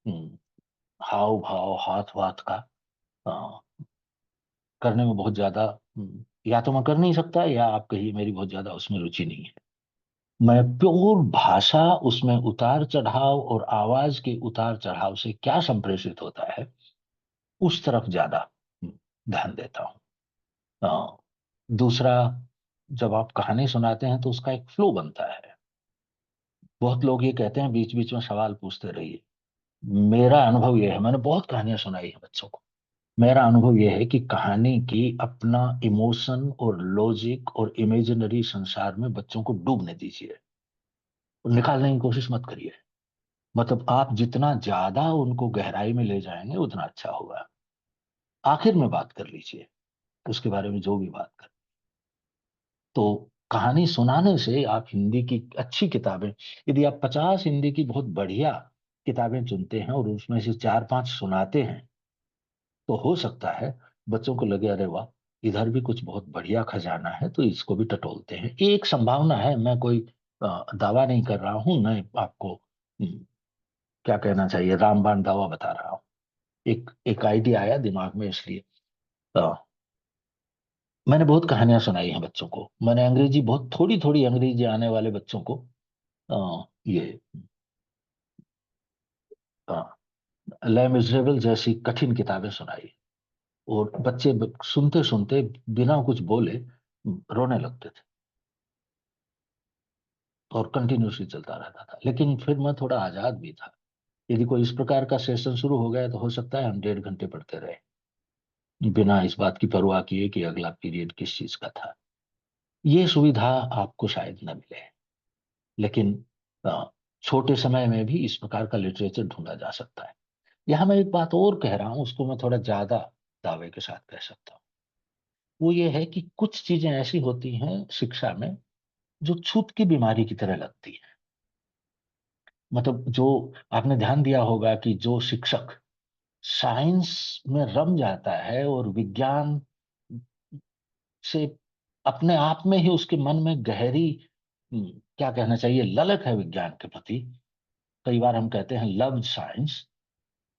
हम्म, हाव भाव, हाथ वाथ का अ, करने में बहुत ज्यादा, या तो मैं कर नहीं सकता, या आप कहिए मेरी बहुत ज्यादा उसमें रुचि नहीं है। मैं प्योर भाषा, उसमें उतार चढ़ाव और आवाज के उतार चढ़ाव से क्या संप्रेषित होता है उस तरफ ज्यादा ध्यान देता हूँ। अ, दूसरा, जब आप कहानी सुनाते हैं तो उसका एक फ्लो बनता है। बहुत लोग ये कहते हैं बीच बीच में सवाल पूछते रहिए। मेरा अनुभव यह है, मैंने बहुत कहानियां सुनाई है बच्चों को, मेरा अनुभव यह है कि कहानी की अपना इमोशन और लॉजिक और इमेजिनरी संसार में बच्चों को डूबने दीजिए और निकालने की कोशिश मत करिए। मतलब आप जितना ज्यादा उनको गहराई में ले जाएंगे उतना अच्छा होगा। आखिर में बात कर लीजिए उसके बारे में जो भी बात कर। तो कहानी सुनाने से आप हिंदी की अच्छी किताबें, यदि आप 50 हिंदी की बहुत बढ़िया किताबें चुनते हैं और उसमें से 4-5 सुनाते हैं, तो हो सकता है बच्चों को लगे अरे वाह, इधर भी कुछ बहुत बढ़िया खजाना है, तो इसको भी टटोलते हैं। ये एक संभावना है, मैं कोई दावा नहीं कर रहा हूं, मैं आपको क्या कहना चाहिए, रामबाण दावा बता रहा हूँ। एक एक आइडिया आया दिमाग में, इसलिए मैंने बहुत कहानियां सुनाई हैं बच्चों को। मैंने अंग्रेजी, बहुत थोड़ी थोड़ी अंग्रेजी आने वाले बच्चों को ये ले मिजरेबल जैसी कठिन किताबें सुनाई, और बच्चे सुनते सुनते बिना कुछ बोले रोने लगते थे, और कंटिन्यूसली चलता रहता था। लेकिन फिर मैं थोड़ा आजाद भी था, यदि कोई इस प्रकार का सेशन शुरू हो गया तो हो सकता है हम 1.5 घंटे पढ़ते रहे, बिना इस बात की परवाह किए कि अगला पीरियड किस चीज का था। ये सुविधा आपको शायद न मिले, लेकिन अ, छोटे समय में भी इस प्रकार का लिटरेचर ढूंढा जा सकता है। यहाँ मैं एक बात और कह रहा हूँ, उसको मैं थोड़ा ज्यादा दावे के साथ कह सकता हूँ। वो ये है कि कुछ चीजें ऐसी होती हैं शिक्षा में जो छूत की बीमारी की तरह लगती है। मतलब जो आपने ध्यान दिया होगा कि जो शिक्षक साइंस में रम जाता है और विज्ञान से अपने आप में ही उसके मन में गहरी, क्या कहना चाहिए, ललक है विज्ञान के प्रति, कई बार हम कहते हैं लव साइंस,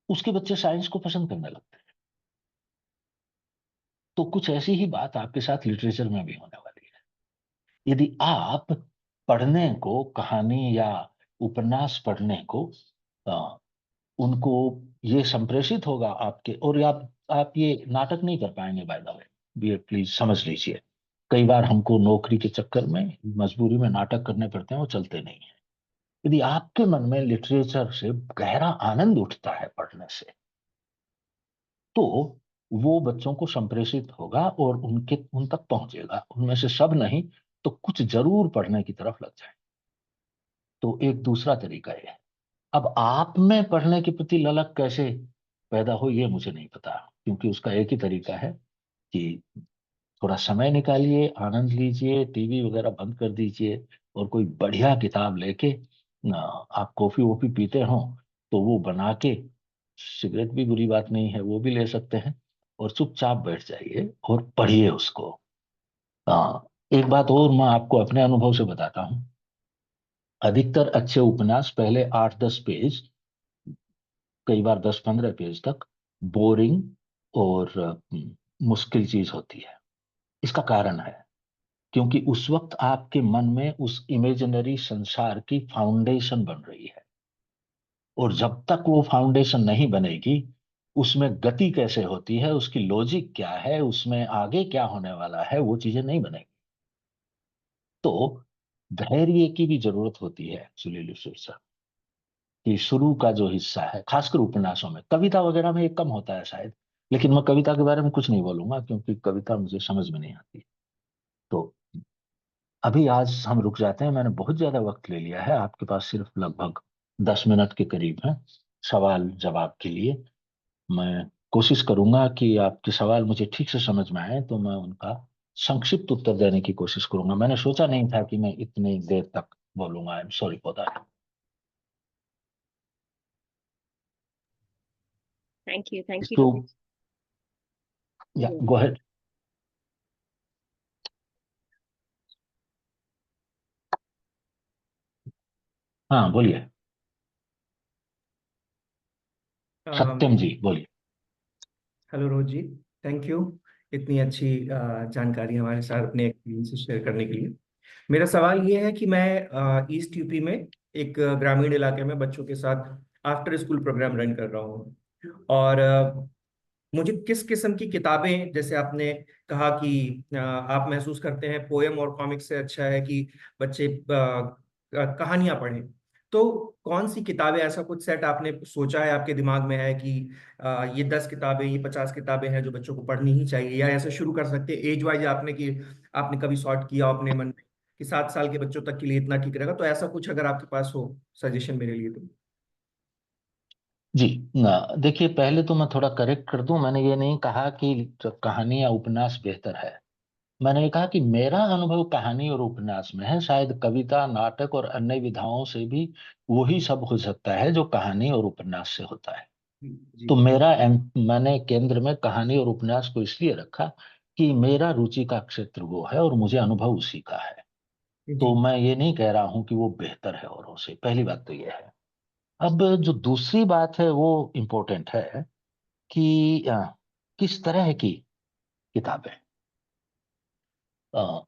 उसके बच्चे साइंस को पसंद करने लगते हैं। तो कुछ ऐसी ही बात आपके साथ लिटरेचर में भी होने वाली है। यदि आप पढ़ने को, कहानी या उपन्यास पढ़ने को अ, उनको ये संप्रेषित होगा आपके, और आप ये नाटक नहीं कर पाएंगे, बाय द वे, ये प्लीज समझ लीजिए। कई बार हमको नौकरी के चक्कर में मजबूरी में नाटक करने पड़ते हैं, वो चलते नहीं है। यदि आपके मन में लिटरेचर से गहरा आनंद उठता है पढ़ने से, तो वो बच्चों को संप्रेषित होगा और उन तक पहुंचेगा। उनमें से सब नहीं तो कुछ जरूर पढ़ने की तरफ लग जाए। तो एक दूसरा तरीका ये है। अब आप में पढ़ने के प्रति ललक कैसे पैदा हो ये मुझे नहीं पता, क्योंकि उसका एक ही तरीका है कि थोड़ा समय निकालिए, आनंद लीजिए, टीवी वगैरह बंद कर दीजिए, और कोई बढ़िया किताब लेके आप कॉफी वॉफी पीते हो तो वो बना के, सिगरेट भी बुरी बात नहीं है, वो भी ले सकते हैं, और चुपचाप बैठ जाइए और पढ़िए उसको। एक बात और मैं आपको अपने अनुभव से बताता हूँ। अधिकतर अच्छे उपन्यास पहले 8-10 पेज, कई बार 10-15 पेज तक बोरिंग और मुश्किल चीज होती है। इसका कारण है क्योंकि उस वक्त आपके मन में उस इमेजिनरी संसार की फाउंडेशन बन रही है, और जब तक वो फाउंडेशन नहीं बनेगी, उसमें गति कैसे होती है, उसकी लॉजिक क्या है, उसमें आगे क्या होने वाला है, वो चीजें नहीं बनेगी। तो धैर्य की भी जरूरत होती है एक्चुअली लिटरेचर कि शुरू का जो हिस्सा है, खासकर उपन्यासों में, कविता वगैरह में ये कम होता है शायद, लेकिन मैं कविता के बारे में कुछ नहीं बोलूंगा क्योंकि कविता मुझे समझ में नहीं आती। तो अभी आज हम रुक जाते हैं, मैंने बहुत ज्यादा वक्त ले लिया है, आपके पास सिर्फ लगभग 10 मिनट के करीब है सवाल जवाब के लिए। मैं कोशिश करूंगा कि आपके सवाल मुझे ठीक से समझ में आए तो मैं उनका संक्षिप्त उत्तर देने की कोशिश करूंगा। मैंने सोचा नहीं था कि मैं इतनी देर तक बोलूंगा। आई am sorry for that. Thank you. Thank you, इसको Rohit. या गो अहेड। हाँ बोलिए, सत्यम जी बोलिए। Hello Rose ji, thank you इतनी अच्छी जानकारी हमारे साथ अपने एक्सपीरियंस से शेयर करने के लिए। मेरा सवाल ये है कि मैं ईस्ट यूपी में एक ग्रामीण इलाके में बच्चों के साथ आफ्टर स्कूल प्रोग्राम रन कर रहा हूँ। और मुझे किस किस्म की किताबें, जैसे आपने कहा कि आप महसूस करते हैं पोएम और कॉमिक्स से अच्छा है कि बच्चे कहानियां पढ़ें, तो कौन सी किताबें, ऐसा कुछ सेट आपने सोचा है, आपके दिमाग में है कि ये 10 किताबें, ये 50 किताबें हैं जो बच्चों को पढ़नी ही चाहिए, या ऐसे शुरू कर सकते हैं एज वाइज आपने कि आपने कभी सॉर्ट किया अपने मन में कि 7 साल के बच्चों तक के लिए इतना ठीक रहेगा, तो ऐसा कुछ अगर आपके पास हो सजेशन मेरे लिए तो। जी ना, देखिए पहले तो मैं थोड़ा करेक्ट कर दूं, मैंने ये नहीं कहा कि कहानी या उपन्यास बेहतर है। मैंने ये कहा कि मेरा अनुभव कहानी और उपन्यास में है, शायद कविता, नाटक और अन्य विधाओं से भी वही सब हो सकता है जो कहानी और उपन्यास से होता है। जी तो मैंने केंद्र में कहानी और उपन्यास को इसलिए रखा कि मेरा रुचि का क्षेत्र वो है और मुझे अनुभव उसी का है। जी तो मैं ये नहीं कह रहा हूं कि वो बेहतर है औरों से, पहली बात तो ये है। अब जो दूसरी बात है वो इम्पोर्टेंट है कि किस तरह की किताबें। अ,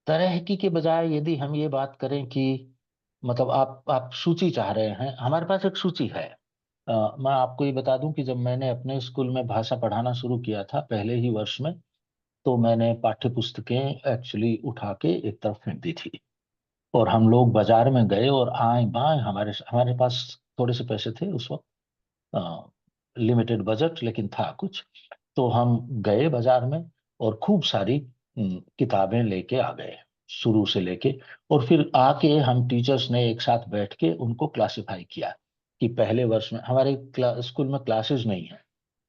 तरह की के बजाय यदि हम ये बात करें कि मतलब आप सूची चाह रहे हैं, हमारे पास एक सूची है। मैं आपको ये बता दूं कि जब मैंने अपने स्कूल में भाषा पढ़ाना शुरू किया था पहले ही वर्ष में, तो मैंने पाठ्य पुस्तकें एक्चुअली उठा के एक तरफ फेंक दी थी, और हम लोग बाजार में गए और आए बाएं, हमारे हमारे पास थोड़े से पैसे थे उस वक्त, लिमिटेड बजट लेकिन था कुछ। तो हम गए बाजार में और खूब सारी किताबें लेके आ गए शुरू से लेके, और फिर आके हम टीचर्स ने एक साथ बैठ के उनको क्लासिफाई किया कि पहले वर्ष में हमारे स्कूल में क्लासेस नहीं है,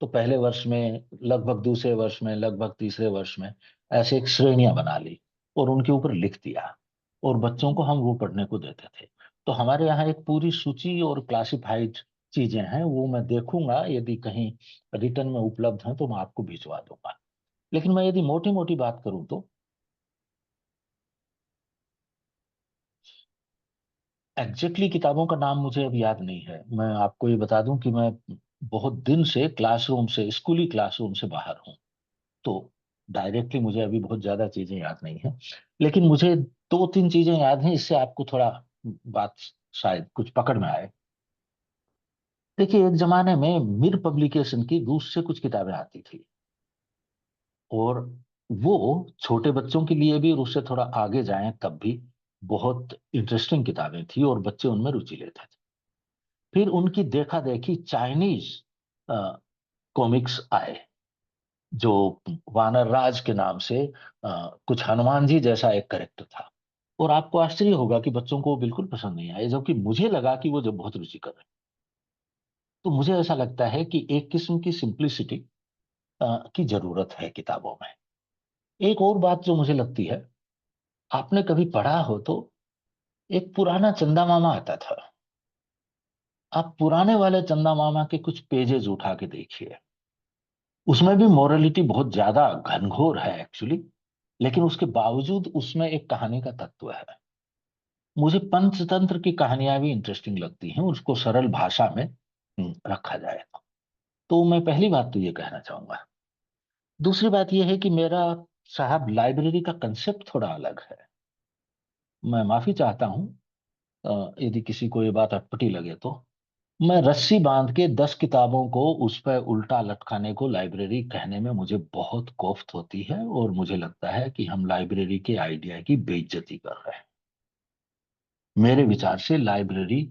तो पहले वर्ष में लगभग, दूसरे वर्ष में लगभग, तीसरे वर्ष में, ऐसे एक श्रेणियां बना ली और उनके ऊपर लिख दिया, और बच्चों को हम वो पढ़ने को देते थे। तो हमारे यहाँ एक पूरी सूची और क्लासिफाइड चीजें हैं, वो मैं देखूंगा यदि कहीं रिटर्न में उपलब्ध है तो मैं आपको भिजवा दूंगा। लेकिन मैं यदि मोटी मोटी बात करूं तो एग्जैक्टली किताबों का नाम मुझे अब याद नहीं है। मैं आपको ये बता दूं कि मैं बहुत दिन से क्लासरूम से, स्कूली क्लासरूम से बाहर हूं, तो डायरेक्टली मुझे अभी बहुत ज्यादा चीजें याद नहीं है। लेकिन मुझे 2-3 चीजें याद हैं, इससे आपको थोड़ा बात शायद कुछ पकड़ में आए। देखिए, एक जमाने में मिर पब्लिकेशन की रूस से कुछ किताबें आती थी, और वो छोटे बच्चों के लिए भी और उससे थोड़ा आगे जाएं तब भी बहुत इंटरेस्टिंग किताबें थी और बच्चे उनमें रुचि लेते थे। फिर उनकी देखा देखी चाइनीज कॉमिक्स आए, जो वानर राज के नाम से, कुछ हनुमान जी जैसा एक कैरेक्टर था, और आपको आश्चर्य होगा कि बच्चों को वो बिल्कुल पसंद नहीं आए, जबकि मुझे लगा कि वो जब बहुत रुचि कर रहे हैं। तो मुझे ऐसा लगता है कि एक किस्म की सिंप्लिसिटी की जरूरत है किताबों में। एक और बात जो मुझे लगती है, आपने कभी पढ़ा हो तो, एक पुराना चंदा मामा आता था, आप पुराने वाले चंदा मामा के कुछ पेजेस उठा के देखिए, उसमें भी मोरलिटी बहुत ज्यादा घनघोर है एक्चुअली, लेकिन उसके बावजूद उसमें एक कहानी का तत्व है। मुझे पंचतंत्र की कहानियां भी इंटरेस्टिंग लगती हैं, उसको सरल भाषा में रखा जाए तो मैं पहली बात तो ये कहना चाहूंगा। दूसरी बात यह है कि मेरा साहब लाइब्रेरी का कंसेप्ट थोड़ा अलग है। मैं माफी चाहता हूँ यदि किसी को ये बात अटपटी लगे तो। मैं रस्सी बांध के 10 किताबों को उस पर उल्टा लटकाने को लाइब्रेरी कहने में मुझे बहुत कोफ्त होती है, और मुझे लगता है कि हम लाइब्रेरी के आइडिया की बेइज्जती कर रहे हैं। मेरे विचार से लाइब्रेरी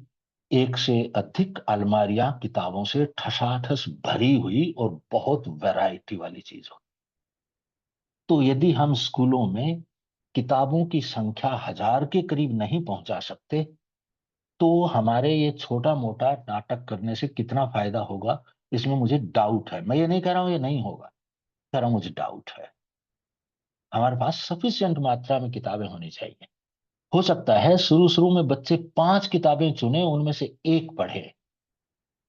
एक से अधिक अलमारियां किताबों से ठसाठस भरी हुई और बहुत वैरायटी वाली चीज हो। तो यदि हम स्कूलों में किताबों की संख्या 1000 के करीब नहीं पहुंचा सकते, तो हमारे ये छोटा मोटा नाटक करने से कितना फायदा होगा, इसमें मुझे डाउट है। मैं ये नहीं कह रहा हूं ये नहीं होगा, कह रहा हूं मुझे डाउट है। हमारे पास सफिशिएंट मात्रा में किताबें होनी चाहिए। हो सकता है शुरू शुरू में बच्चे 5 किताबें चुने, उनमें से एक पढ़े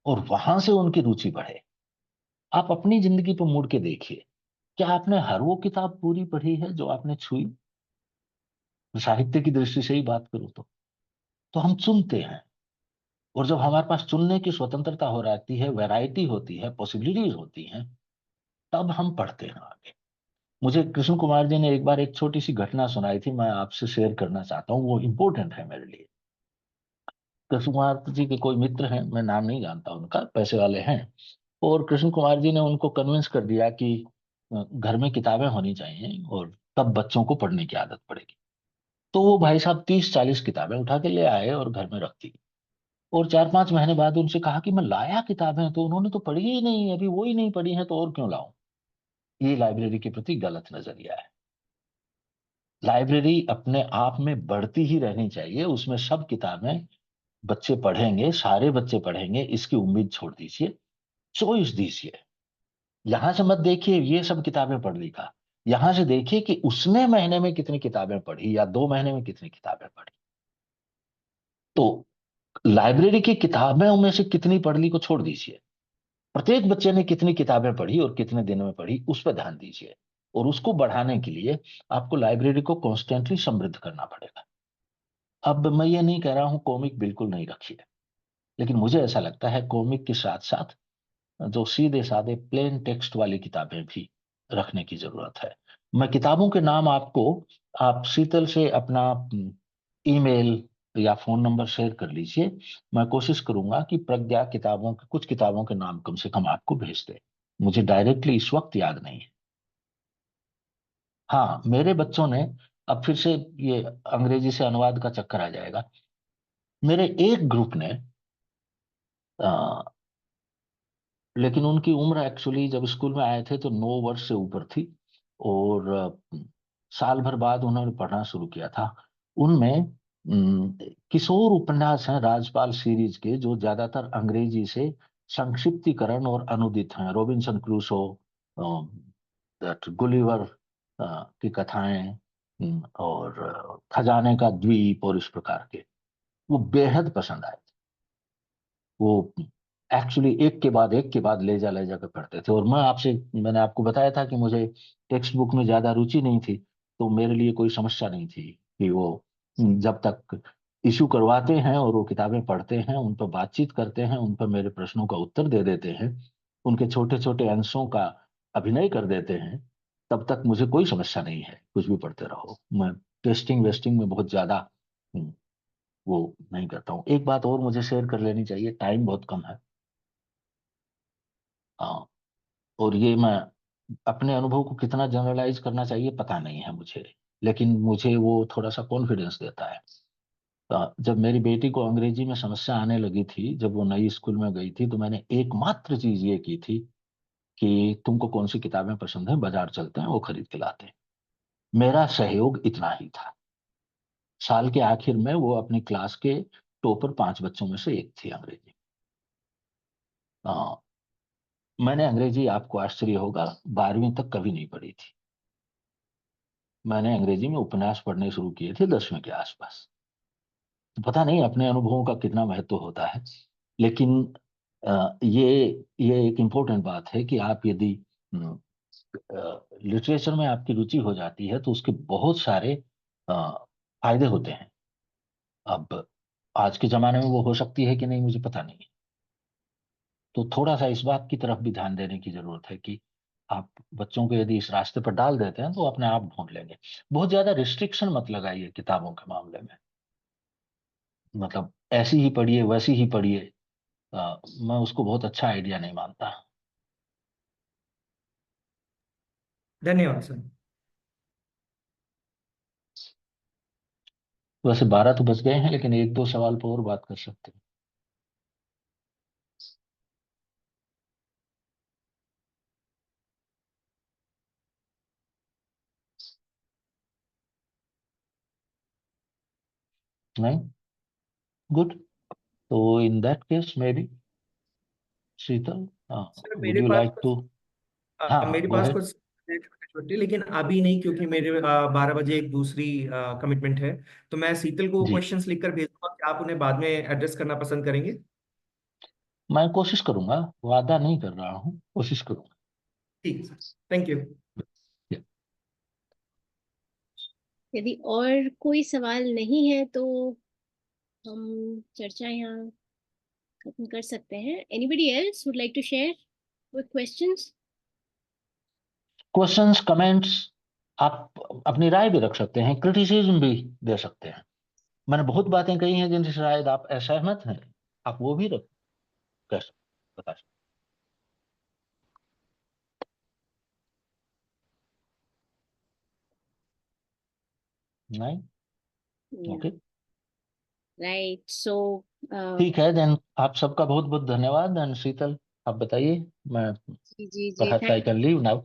और वहां से उनकी रुचि बढ़े। आप अपनी जिंदगी पर मुड़ के देखिए, क्या आपने हर वो किताब पूरी पढ़ी है जो आपने छुई? साहित्य की दृष्टि से ही बात करूं तो हम चुनते हैं, और जब हमारे पास चुनने की स्वतंत्रता हो जाती है, वैरायटी होती है, पॉसिबिलिटीज होती हैं, तब हम पढ़ते हैं आगे। मुझे कृष्ण कुमार जी ने एक बार एक छोटी सी घटना सुनाई थी, मैं आपसे शेयर करना चाहता हूँ, वो इम्पोर्टेंट है मेरे लिए। कृष्ण कुमार जी के कोई मित्र हैं, मैं नाम नहीं जानता उनका, पैसे वाले हैं, और कृष्ण कुमार जी ने उनको कन्विंस कर दिया कि घर में किताबें होनी चाहिए और तब बच्चों को पढ़ने की आदत पड़ेगी। तो वो भाई साहब 30-40 किताबें उठा के ले आए और घर में रख दी। और 4-5 महीने बाद उनसे कहा कि मैं लाया किताबें, तो उन्होंने तो पढ़ी ही नहीं, अभी वो ही नहीं पढ़ी है, तो और क्यों लाऊं? ये लाइब्रेरी के प्रति गलत नजरिया है। लाइब्रेरी अपने आप में बढ़ती ही रहनी चाहिए, उसमें सब किताबें बच्चे पढ़ेंगे, सारे बच्चे पढ़ेंगे, इसकी उम्मीद छोड़ दीजिए। चॉइस दीजिए। यहां से मत देखिए ये सब किताबें पढ़ ली का, यहां से देखिए कि उसने महीने में कितनी किताबें पढ़ी या 2 महीने में कितनी किताबें पढ़ी। तो लाइब्रेरी की किताबों में से कितनी पढ़ ली को छोड़ दीजिए, प्रत्येक बच्चे ने कितनी किताबें पढ़ी और कितने दिन में पढ़ी उस पर ध्यान दीजिए। और उसको बढ़ाने के लिए आपको लाइब्रेरी को कॉन्स्टेंटली समृद्ध करना पड़ेगा। अब मैं ये नहीं कह रहा हूं कॉमिक बिल्कुल नहीं रखिए, लेकिन मुझे ऐसा लगता है कॉमिक के साथ साथ जो सीधे साधे प्लेन टेक्स्ट वाली किताबें भी रखने की जरूरत है। मैं किताबों के नाम आपको, आप शीतल से अपना ईमेल या फोन नंबर शेयर कर लीजिए। मैं कोशिश करूंगा कि प्रज्ञा किताबों के कुछ किताबों के नाम कम से कम आपको भेज दे। मुझे डायरेक्टली इस वक्त याद नहीं है। हाँ, मेरे बच्चों ने, अब फिर से ये अंग्रेजी से अनुवाद का चक्कर आ जाएगा, मेरे एक ग्रुप ने लेकिन उनकी उम्र एक्चुअली जब स्कूल में आए थे तो 9 वर्ष से ऊपर थी, और साल भर बाद उन्होंने पढ़ना शुरू किया था। उनमें किशोर उपन्यास हैं राजपाल सीरीज के, जो ज्यादातर अंग्रेजी से संक्षिप्तीकरण और अनुदित हैं। रॉबिन्सन क्रूसो, गुलिवर की कथाएं, और खजाने का द्वीप और इस प्रकार के, वो बेहद पसंद आए। वो एक्चुअली एक के बाद एक के बाद ले जा कर पढ़ते थे। और मैंने आपको बताया था कि मुझे टेक्स्ट बुक में ज्यादा रुचि नहीं थी, तो मेरे लिए कोई समस्या नहीं थी कि वो जब तक इशू करवाते हैं और वो किताबें पढ़ते हैं, उन पर बातचीत करते हैं, उन पर मेरे प्रश्नों का उत्तर दे देते हैं, उनके छोटे छोटे अंशों का अभिनय कर देते हैं, तब तक मुझे कोई समस्या नहीं है, कुछ भी पढ़ते रहो। मैं टेस्टिंग वेस्टिंग में बहुत ज्यादा वो नहीं करता हूँ। एक बात और मुझे शेयर कर लेनी चाहिए, टाइम बहुत कम है। हाँ, और ये मैं अपने अनुभव को कितना जनरलाइज करना चाहिए पता नहीं है मुझे, लेकिन मुझे वो थोड़ा सा कॉन्फिडेंस देता है। जब मेरी बेटी को अंग्रेजी में समस्या आने लगी थी, जब वो नई स्कूल में गई थी, तो मैंने एकमात्र चीज ये की थी कि तुमको कौन सी किताबें पसंद है, बाजार चलते हैं, वो खरीद के लाते हैं। मेरा सहयोग इतना ही था। साल के आखिर में वो अपनी क्लास के टॉपर 5 बच्चों में से एक थी अंग्रेजी। अ, मैंने अंग्रेजी, आपको आश्चर्य होगा, 12वीं तक कभी नहीं पढ़ी थी। मैंने अंग्रेजी में उपन्यास पढ़ने शुरू किए थे 10वीं के आसपास। तो पता नहीं अपने अनुभवों का कितना महत्व होता है। लेकिन ये एक इम्पोर्टेंट बात है कि आप यदि लिटरेचर में आपकी रुचि हो जाती है तो उसके बहुत सारे फायदे होते हैं। अब आज के जमाने में वो हो सकती है कि नहीं, मुझे पता नहीं है। तो थोड़ा सा इस बात की तरफ भी ध्यान देने की जरूरत है कि आप बच्चों को यदि इस रास्ते पर डाल देते हैं तो अपने आप ढूंढ लेंगे। बहुत ज्यादा रिस्ट्रिक्शन मत लगाइए किताबों के मामले में, मतलब ऐसी ही पढ़िए वैसी ही पढ़िए। मैं उसको बहुत अच्छा आइडिया नहीं मानता। धन्यवाद सर। वैसे 12 तो बज गए हैं, लेकिन एक दो सवाल पर और बात कर सकते हैं। नहीं, गुड। तो in that case may be Sheetal, sir would मेरे यू पास लाइक कुछ टू? हाँ, मेरे गो पास अहेड। कुछ छोटे छोटे, लेकिन अभी नहीं, क्योंकि मेरे 12 बजे एक दूसरी कमिटमेंट है। तो मैं शीतल को जी, क्वेश्चंस लिखकर भेजूंगा, क्या आप उन्हें बाद में एड्रेस करना पसंद करेंगे? मैं कोशिश करूंगा, वादा नहीं कर रहा हूँ, कोशिश करूंगा। ठीक है सर, थैंक यू। यदि और कोई सवाल नहीं है तो हम चर्चा यहाँ खत्म कर सकते हैं। Anybody else would like to share with questions? Questions, comments, आप अपनी राय भी रख सकते हैं, क्रिटिसिज्म भी दे सकते हैं। मैंने बहुत बातें कही हैं जिनसे शायद आप असहमत हैं, आप वो भी रख कर बता सकते। नहीं, ओके, राइट। सो ठीक है। देन आप सबका बहुत बहुत धन्यवाद। एंड शीतल, आप बताइए, मैं जी जी जी, perhaps I can leave now.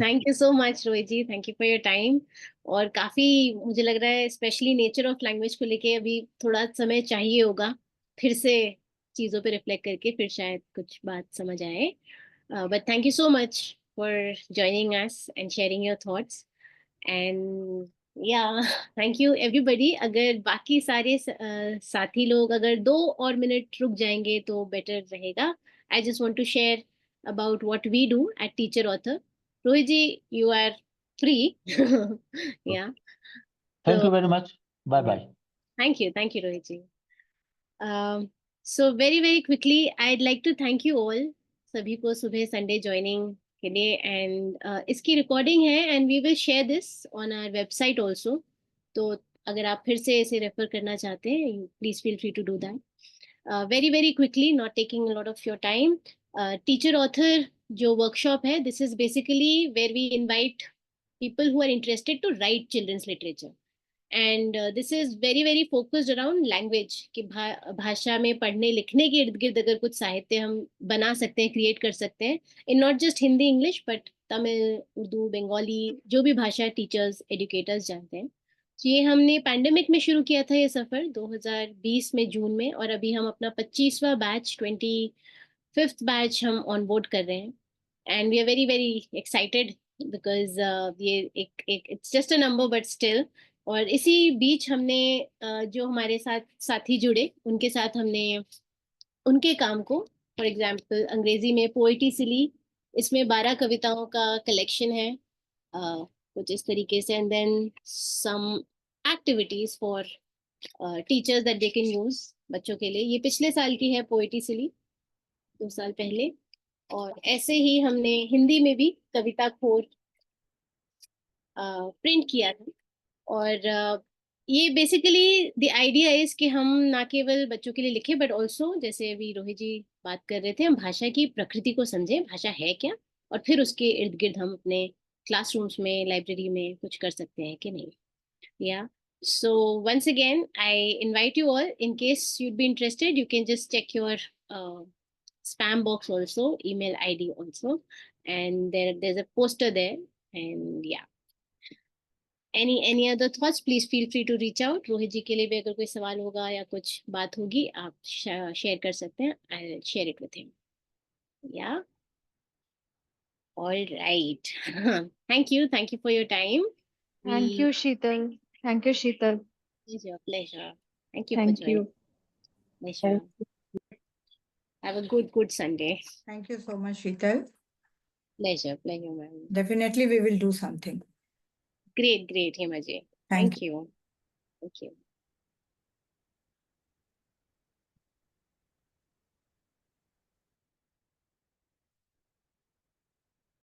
Thank you so much Rohit ji, thank you for your time. और काफी मुझे लग रहा है स्पेशली नेचर ऑफ लैंग्वेज को लेके अभी थोड़ा समय चाहिए होगा फिर से चीजों पे रिफ्लेक्ट करके, फिर शायद कुछ बात समझ आए। But thank you so much for joining us and sharing your thoughts. And या थैंक यू एवरीबडी। अगर बाकी सारे साथी लोग अगर 2 और मिनट रुक जाएंगे तो बेटर रहेगा। I just want to share about what we do at teacher author. Rohit ji, you are free? Yeah, thank to you very much, bye bye. Thank you Rohit ji. So very very quickly I'd like to thank you all, सभी को सुबह Sunday joining के लिए। And इसकी recording है and we will share this on our website also. तो अगर आप फिर से इसे रेफर करना चाहते हैं, please feel free to do that. Very very quickly, not taking lot of your time. Teacher author जो वर्कशॉप है, this is basically where we invite people who are interested to write children's literature. And this is very very focused around language कि भाषा में पढ़ने लिखने के इर्द गिर्द अगर कुछ साहित्य हम बना सकते हैं, क्रिएट कर सकते हैं, in not just Hindi English but Tamil, Urdu, Bengali, जो भी भाषा टीचर्स एजुकेटर्स जानते हैं। तो ये हमने पैंडेमिक में शुरू किया था ये सफर 2020 में जून में, और अभी हम अपना 25वां बैच, 25th बैच हम ऑन बोर्ड कर रहे हैं। And we are very very excited because ये एक it's just a number but still. और इसी बीच हमने जो हमारे साथ साथी जुड़े उनके साथ हमने उनके काम को, फॉर एग्जांपल अंग्रेजी में पोएट्री सिली, इसमें 12 कविताओं का कलेक्शन है, कुछ इस तरीके से। And then some activities for teachers that they can use, बच्चों के लिए। ये पिछले साल की है पोएट्री सिली, 2 साल पहले। और ऐसे ही हमने हिंदी में भी कविता खोर प्रिंट किया था। और ये बेसिकली द आइडिया इज कि हम ना केवल बच्चों के लिए लिखें बट ऑल्सो, जैसे अभी रोहित जी बात कर रहे थे, हम भाषा की प्रकृति को समझें, भाषा है क्या, और फिर उसके इर्द गिर्द हम अपने क्लासरूम्स में, लाइब्रेरी में कुछ कर सकते हैं कि नहीं। या, so once again I invite you all, in case you'd be interested, you can just check your spam box also, email ID also, and there's a poster there. And yeah, any other thoughts, please feel free to reach out. Rohit जी के लिए भी अगर कोई सवाल होगा या कुछ बात होगी, आप शेयर कर सकते हैं। I'll share it with him. Yeah, all right. Thank you for your time. Thank you, Sheetal. Thank you, Sheetal. Pleasure. Thank you for Thank joining. you. Pleasure. Have a good Sunday. Thank you so much, Sheetal. Pleasure, ma'am. Definitely, we will do something. Great, Hema ji. Thank Thank you. Thank you.